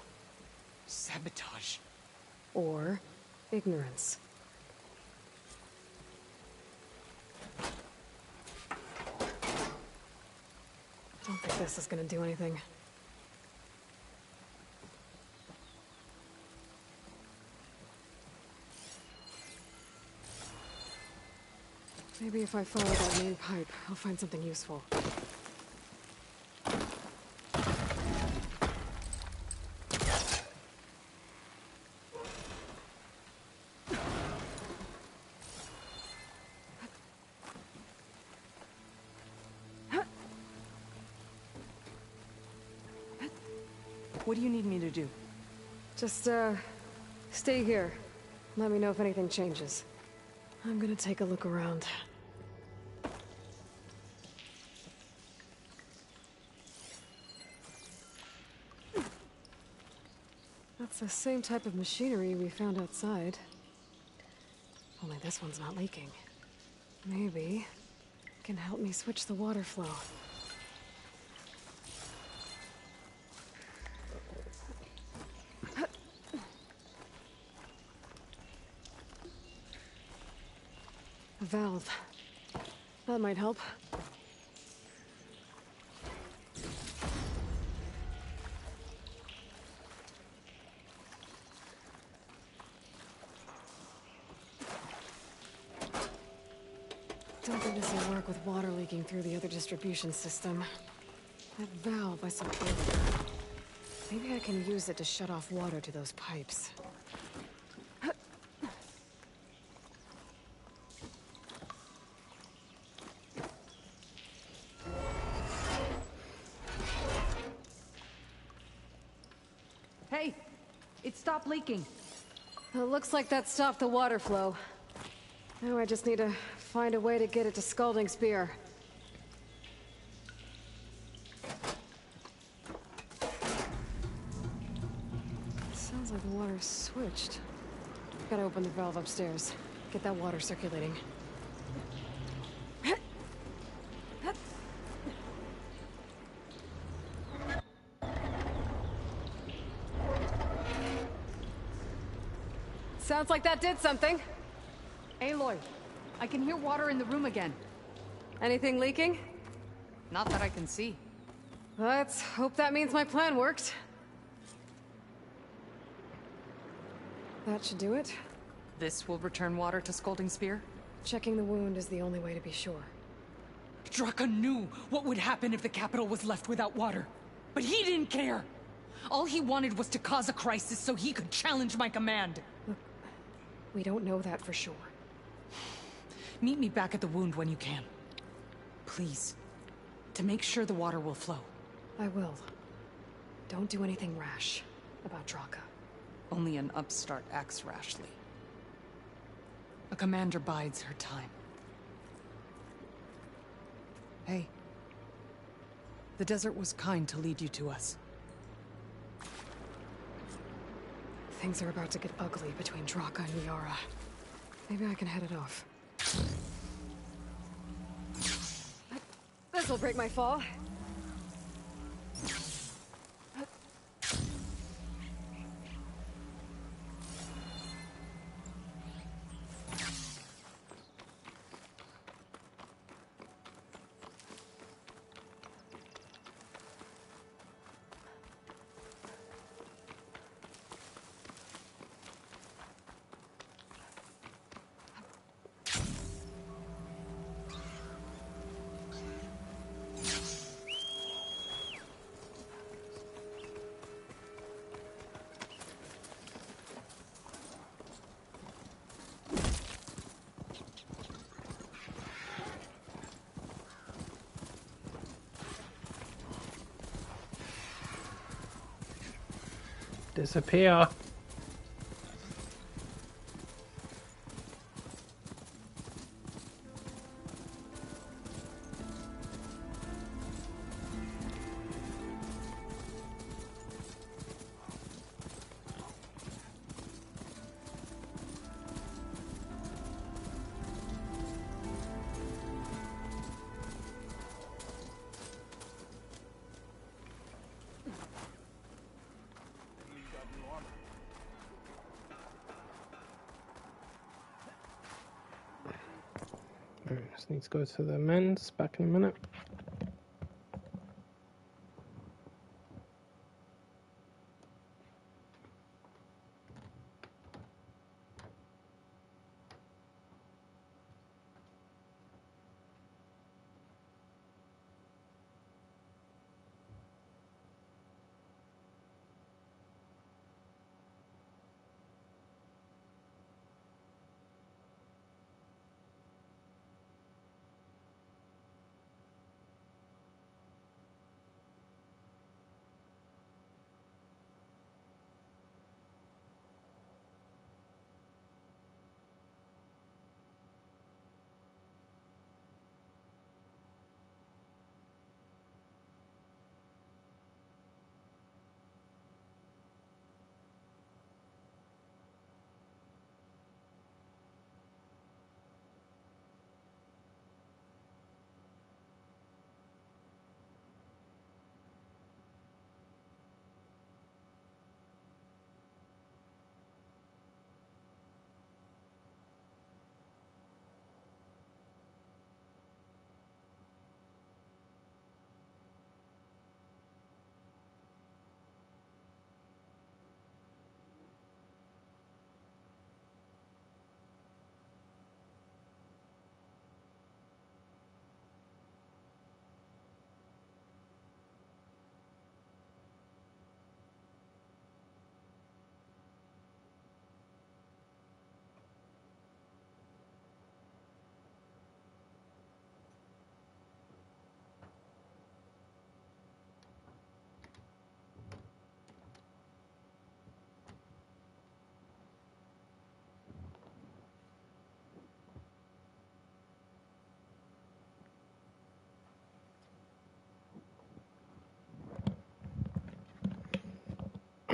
Sabotage. Or ignorance. Don't think this is gonna do anything. Maybe if I follow that main pipe, I'll find something useful. What do you need me to do? Just, stay here. Let me know if anything changes. I'm gonna take a look around. That's the same type of machinery we found outside. Only this one's not leaking. Maybe it can help me switch the water flow. A valve. That might help. Don't think this will work with water leaking through the other distribution system. That valve I saw earlier. Maybe I can use it to shut off water to those pipes. Hey! It stopped leaking. It looks like that stopped the water flow. Now I just need to find a way to get it to Scalding Spear. like the water's switched. Gotta open the valve upstairs. Get that water circulating. Sounds like that did something. Aloy, I can hear water in the room again. Anything leaking? Not that I can see. Let's hope that means my plan worked. That should do it. This will return water to Scolding Spear? Checking the wound is the only way to be sure. Draka knew what would happen if the capital was left without water. But he didn't care! All he wanted was to cause a crisis so he could challenge my command. Look, we don't know that for sure. Meet me back at the wound when you can. Please. To make sure the water will flow. I will. Don't do anything rash about Draka. Only an upstart acts rashly. A commander bides her time. Hey. The desert was kind to lead you to us. Things are about to get ugly between Draka and Yara. Maybe I can head it off. This'll break my fall. Disappear. Just need to go to the men's. Back in a minute.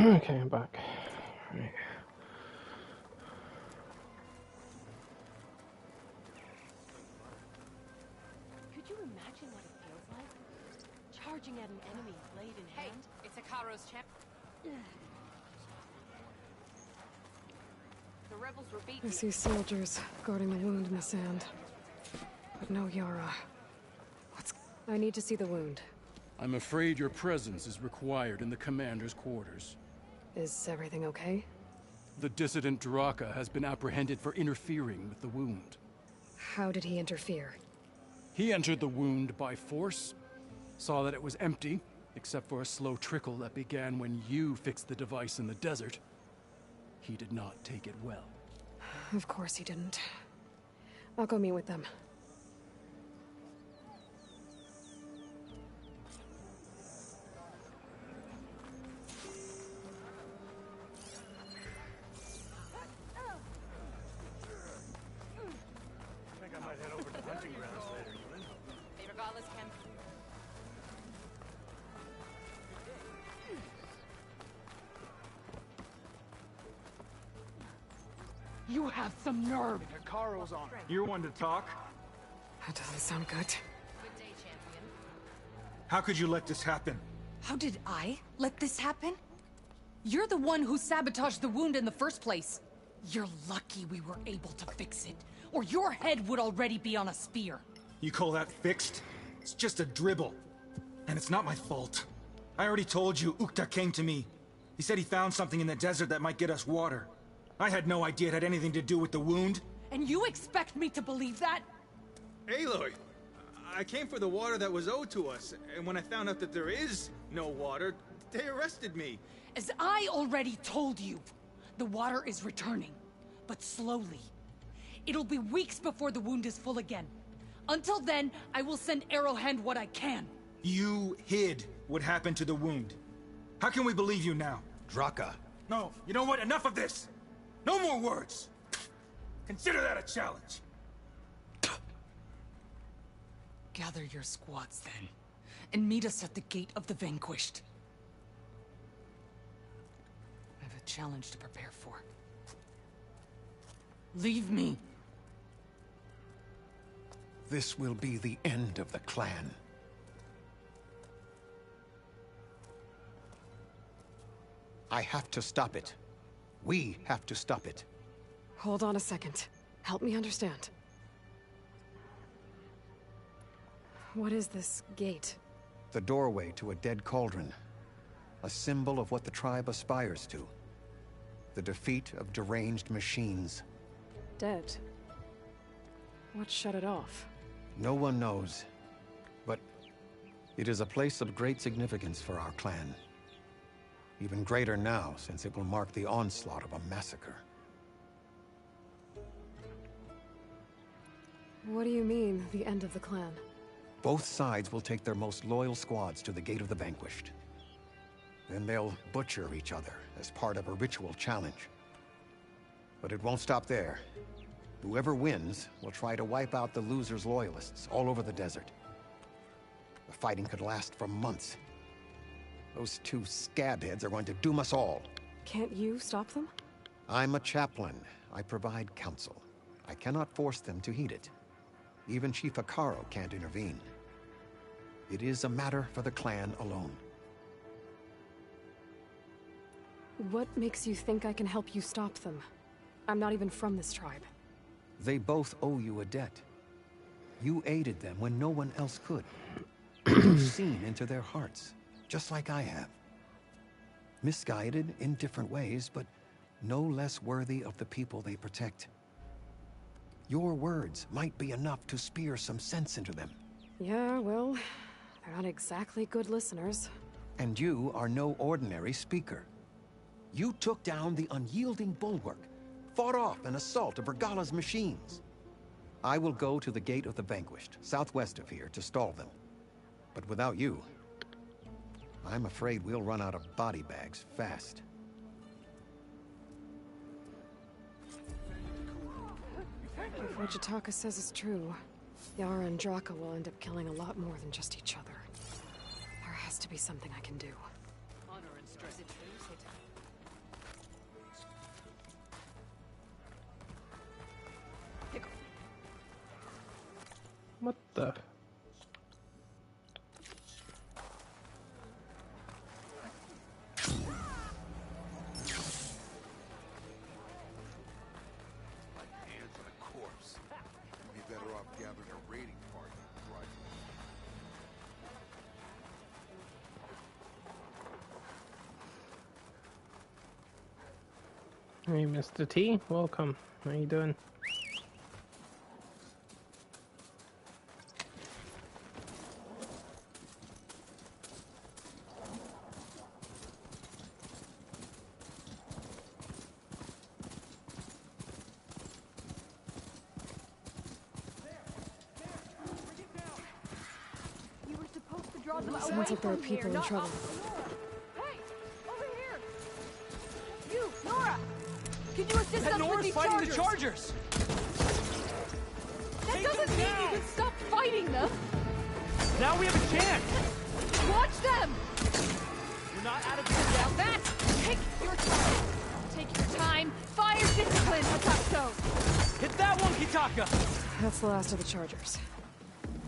Okay, I'm back. Right. Could you imagine what it feels like? Charging at an enemy, blade in hand? Hey, it's Hikaru's champ. The rebels were beaten. I see soldiers guarding the wound in the sand. But no Yara. I need to see the wound. I'm afraid your presence is required in the commander's quarters. Is everything okay? The dissident Draka has been apprehended for interfering with the wound. How did he interfere? He entered the wound by force, saw that it was empty, except for a slow trickle that began when you fixed the device in the desert. He did not take it well. Of course he didn't. I'll go meet with them. You have some nerve. Hikaru's on. You're one to talk? That doesn't sound good. How could you let this happen? How did I let this happen? You're the one who sabotaged the wound in the first place. You're lucky we were able to fix it, or your head would already be on a spear. You call that fixed? It's just a dribble. And it's not my fault. I already told you, Ukta came to me. He said he found something in the desert that might get us water. I had no idea it had anything to do with the wound. And you expect me to believe that? Aloy, I came for the water that was owed to us, and when I found out that there is no water, they arrested me. As I already told you, the water is returning, but slowly. It'll be weeks before the wound is full again. Until then, I will send Arrowhand what I can. You hid what happened to the wound. How can we believe you now? Draka. No, you know what? Enough of this! No more words! Consider that a challenge. Gather your squads then, and meet us at the Gate of the Vanquished. I have a challenge to prepare for. Leave me. This will be the end of the clan. I have to stop it. We have to stop it. Hold on a second. Help me understand. What is this gate? The doorway to a dead cauldron. A symbol of what the tribe aspires to. The defeat of deranged machines. Dead. What shut it off? No one knows. But it is a place of great significance for our clan. Even greater now, since it will mark the onslaught of a massacre. What do you mean, the end of the clan? Both sides will take their most loyal squads to the Gate of the Vanquished. Then they'll butcher each other as part of a ritual challenge. But it won't stop there. Whoever wins will try to wipe out the loser's loyalists all over the desert. The fighting could last for months. Those two scabheads are going to doom us all. Can't you stop them? I'm a chaplain. I provide counsel. I cannot force them to heed it. Even Chief Hikaru can't intervene. It is a matter for the clan alone. What makes you think I can help you stop them? I'm not even from this tribe. They both owe you a debt. You aided them when no one else could. You've seen into their hearts, just like I have. Misguided in different ways, but no less worthy of the people they protect. Your words might be enough to spear some sense into them. Yeah, well, they're not exactly good listeners. And you are no ordinary speaker. You took down the unyielding bulwark, fought off an assault of Regala's machines. I will go to the Gate of the Vanquished, southwest of here, to stall them. But without you, I'm afraid we'll run out of body bags fast. If what Jataka says is true, Yara and Draka will end up killing a lot more than just each other. There has to be something I can do. Honor and stress. What the? Hey, Mr. T, welcome. How you doing? You were supposed to draw them Sounds away like there are from here, people in not trouble. Hey, over here! You, Nora! Can you assist us with Nora's these fighting chargers? the Chargers! That doesn't mean you can stop fighting them! Now we have a chance! Watch them! We're not out of this yet. That! Take your time! Take your time! Fire discipline, Hatacto! Hit that one, Kitaka! That's the last of the Chargers.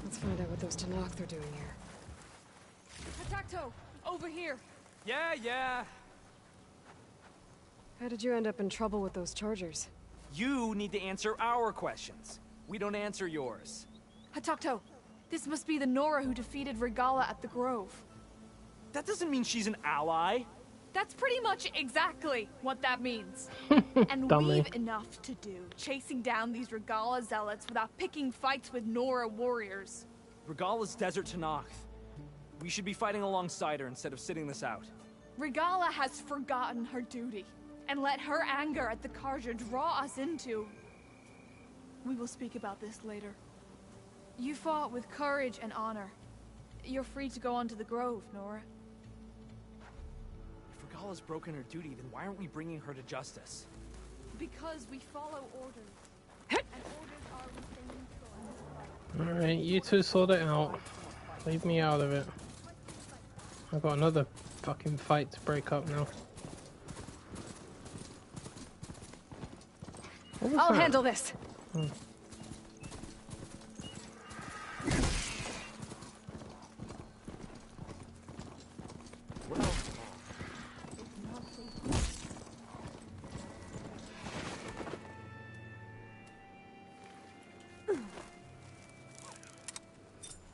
Let's find out what those Tanakh are doing here. Hatacto, over here! Yeah. How did you end up in trouble with those Chargers? You need to answer our questions. We don't answer yours. Hatacto, this must be the Nora who defeated Regala at the Grove. That doesn't mean she's an ally. That's pretty much exactly what that means. And Dummy. we've enough to do chasing down these Regala zealots without picking fights with Nora warriors. Regala's desert Tanakh. We should be fighting alongside her instead of sitting this out. Regala has forgotten her duty and let her anger at the Karja draw us into... We will speak about this later. You fought with courage and honor. You're free to go on to the Grove, Nora. If Regala's broken her duty, then why aren't we bringing her to justice? Because we follow orders. And orders are within choice. Alright, you two sort it out. Leave me out of it. I've got another fucking fight to break up now. What was I'll that? handle this. Hmm.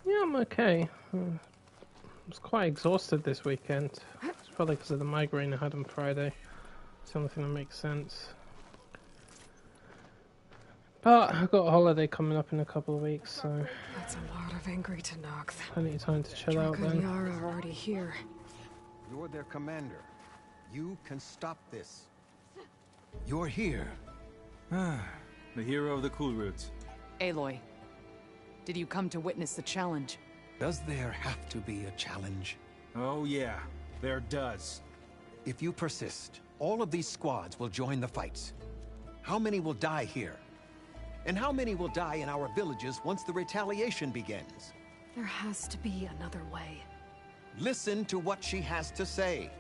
Yeah, I'm okay. I was quite exhausted this weekend. It's probably because of the migraine I had on Friday. It's the only thing that makes sense. But I've got a holiday coming up in a couple of weeks, so That's a lot of angry Tanakh. plenty of time to chill out Draka and then. Yara are already here. You're their commander. You can stop this. You're here. The hero of the cool routes. Aloy, did you come to witness the challenge? Does there have to be a challenge? Oh yeah, there does. If you persist, all of these squads will join the fights. How many will die here? And how many will die in our villages once the retaliation begins? There has to be another way. Listen to what she has to say.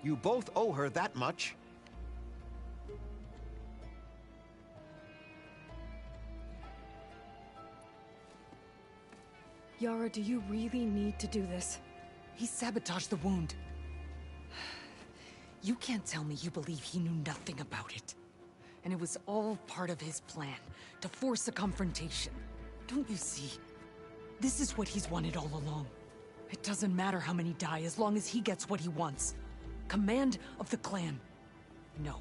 You both owe her that much. Yara, do you really need to do this? He sabotaged the wound. You can't tell me you believe he knew nothing about it. And it was all part of his plan, to force a confrontation. Don't you see? This is what he's wanted all along. It doesn't matter how many die as long as he gets what he wants. Command of the clan. No.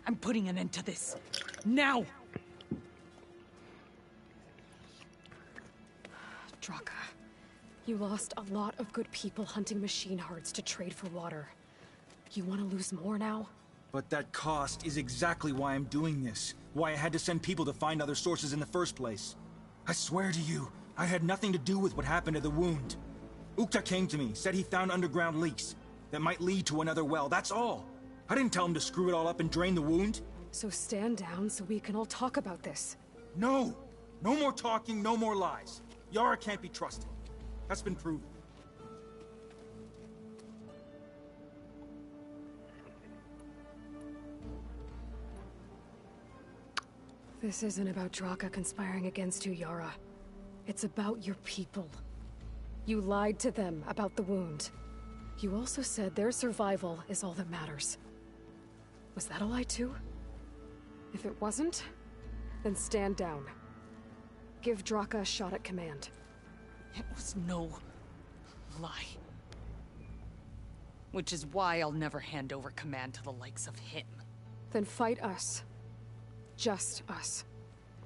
I'm putting an end to this. Now! Draka, you lost a lot of good people hunting machine hearts to trade for water. You want to lose more now? But that cost is exactly why I'm doing this. Why I had to send people to find other sources in the first place. I swear to you, I had nothing to do with what happened to the wound. Ukta came to me, said he found underground leaks that might lead to another well, that's all. I didn't tell him to screw it all up and drain the wound. So stand down so we can all talk about this. No! No more talking, no more lies. Yara can't be trusted. That's been proven. This isn't about Draka conspiring against you, Yara. It's about your people. You lied to them about the wound. You also said their survival is all that matters. Was that a lie too? If it wasn't, then stand down. Give Draka a shot at command. It was no lie. Which is why I'll never hand over command to the likes of him. Then fight us. Just us.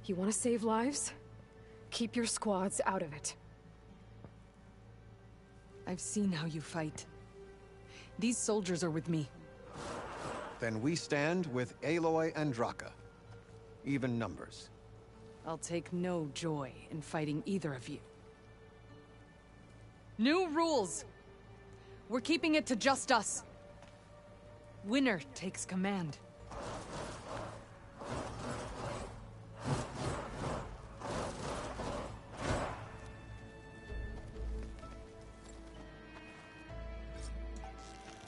You want to save lives? Keep your squads out of it. I've seen how you fight. These soldiers are with me. Then we stand with Aloy and Draka. Even numbers. I'll take no joy in fighting either of you. New rules! We're keeping it to just us. Winner takes command.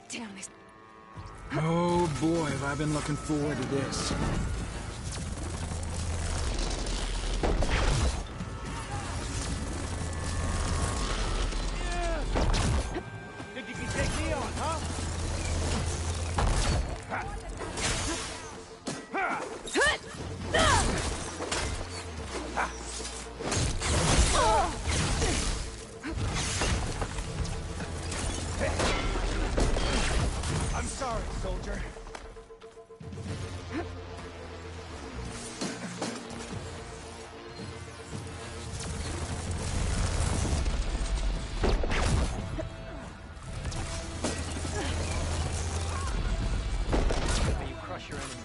Damn this. Oh boy, have I been looking forward to this. Think you can take me on, huh? I'm sorry, soldier. May you crush your enemies.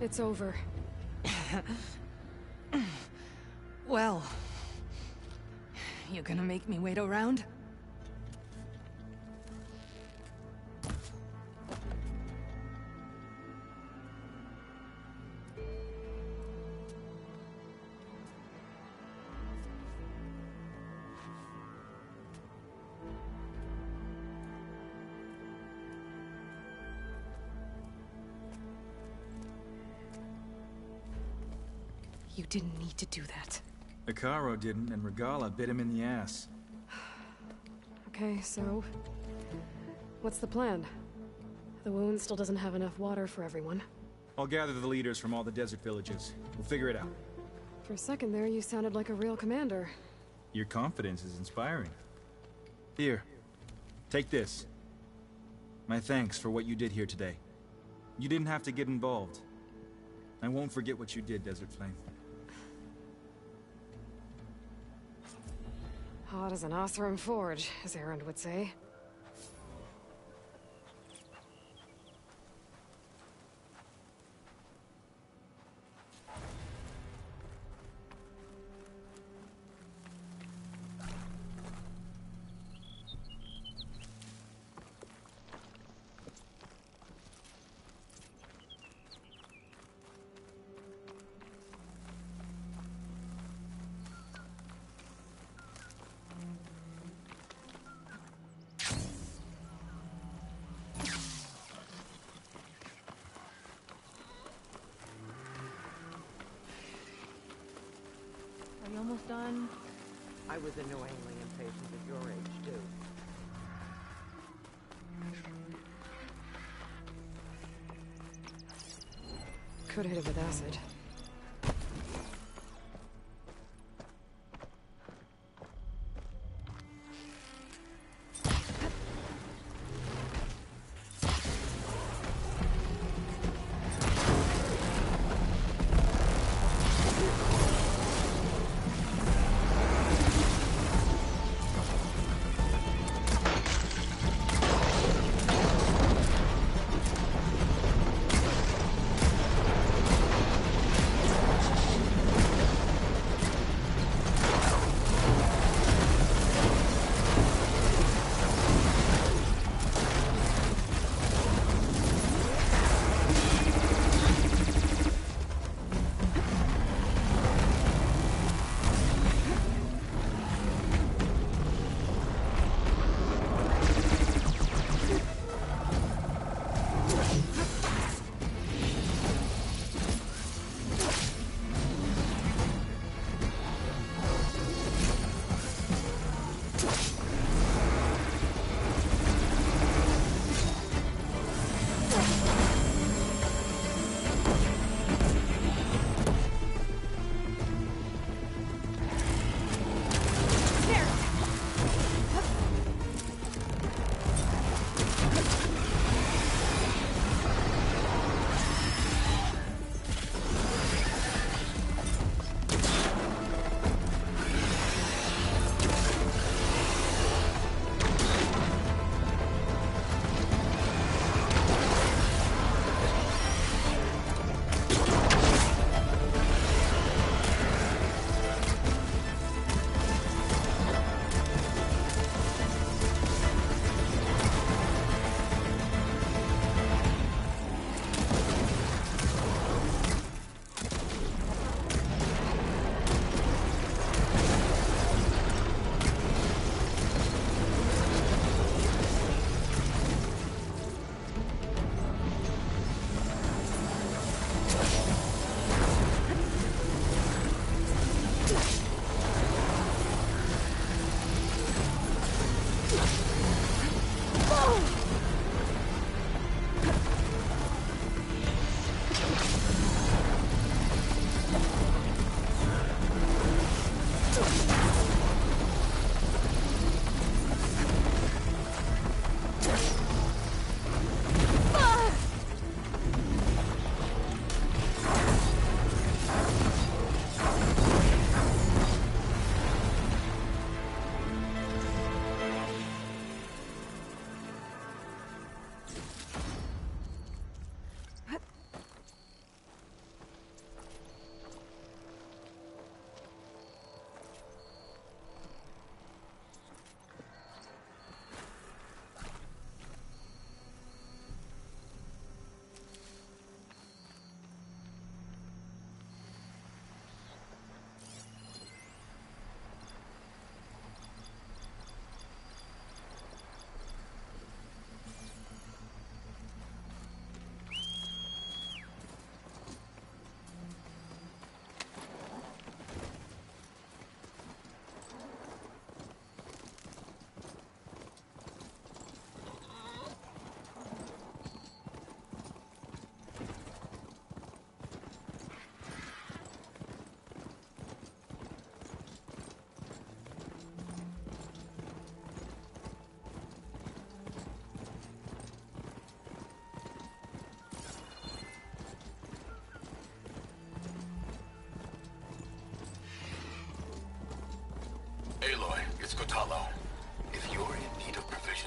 It's over. Well, you gonna make me wait around? You didn't need to do that. Hekarro didn't, and Regala bit him in the ass. Okay, so... what's the plan? The wound still doesn't have enough water for everyone. I'll gather the leaders from all the desert villages. We'll figure it out. For a second there, you sounded like a real commander. Your confidence is inspiring. Here, take this. My thanks for what you did here today. You didn't have to get involved. I won't forget what you did, Desert Flame. Hot as an Oseram forge, as Erend would say. Are you almost done? I was annoyingly impatient at your age, too. Could hit it with acid.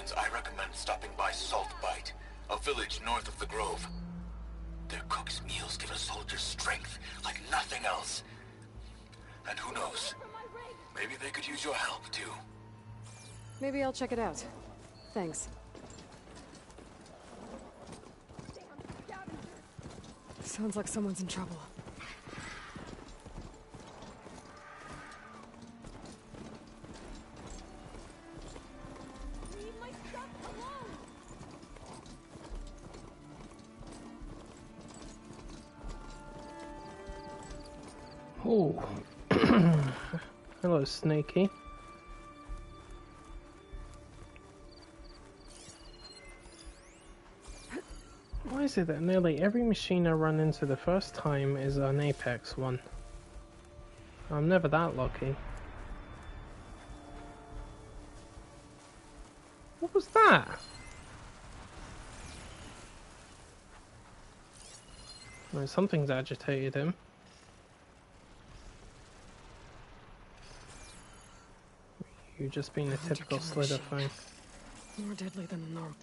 civilians, I recommend stopping by Salt Bite, a village north of the Grove. Their cook's meals give a soldier strength like nothing else. And who knows, maybe they could use your help too. Maybe I'll check it out. Thanks. Sounds like someone's in trouble. Oh. Hello, Snakey. Why is it that nearly every machine I run into the first time is an Apex one? I'm never that lucky. What was that? Well, something's agitated him. You just being a typical Slither thing. More deadly than the norm.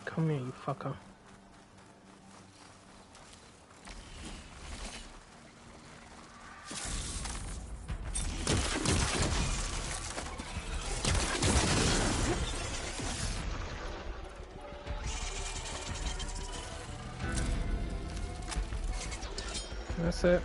Come here, you fucker. That's it.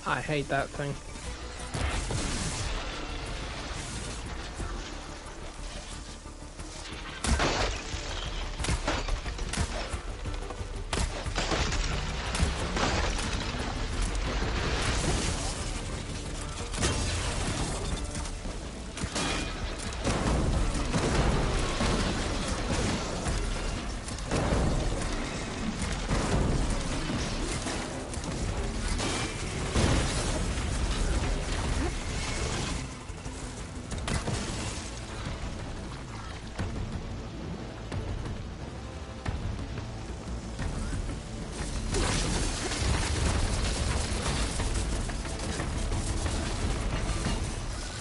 I hate that thing.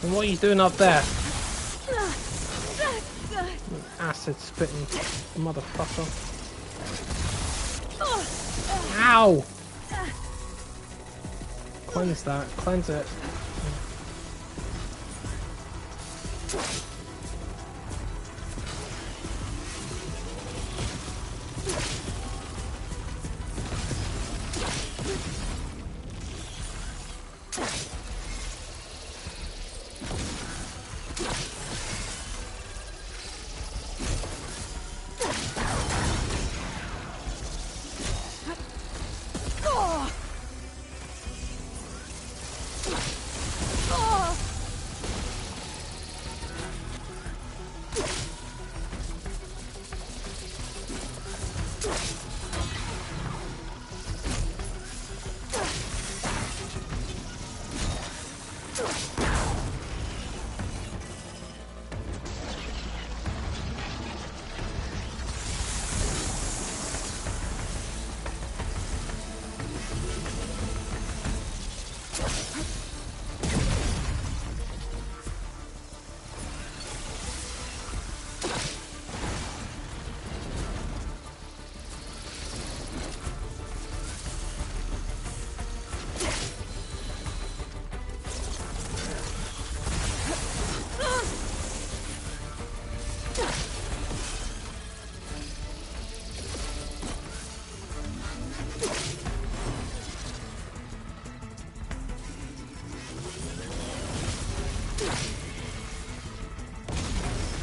And what are you doing up there? Acid spitting motherfucker. Ow! Cleanse that, cleanse it.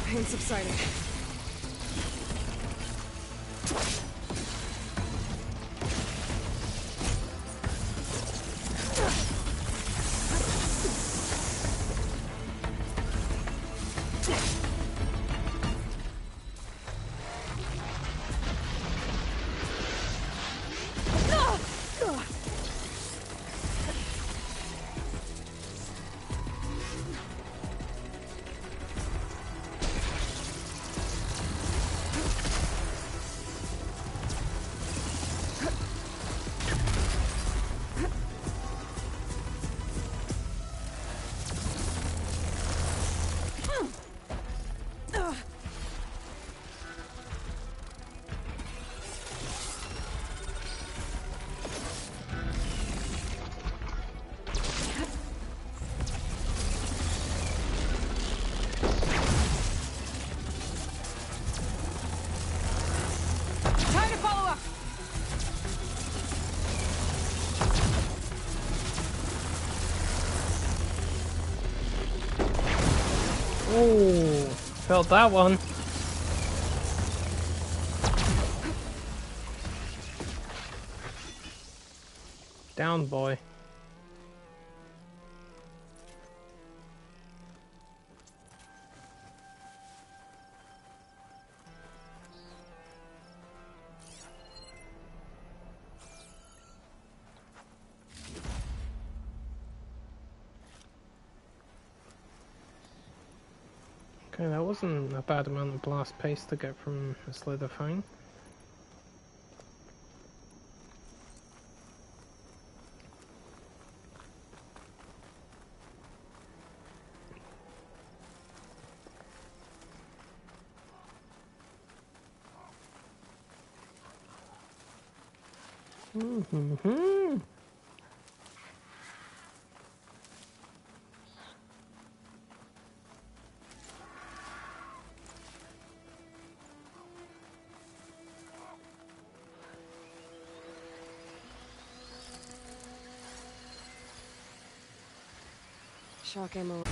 Pain subsiding. Time to follow up! Oh, felt that one. Down, boy. Okay, that wasn't a bad amount of blast paste to get from a Slither Fang. Mm-hmm. Shock ammo.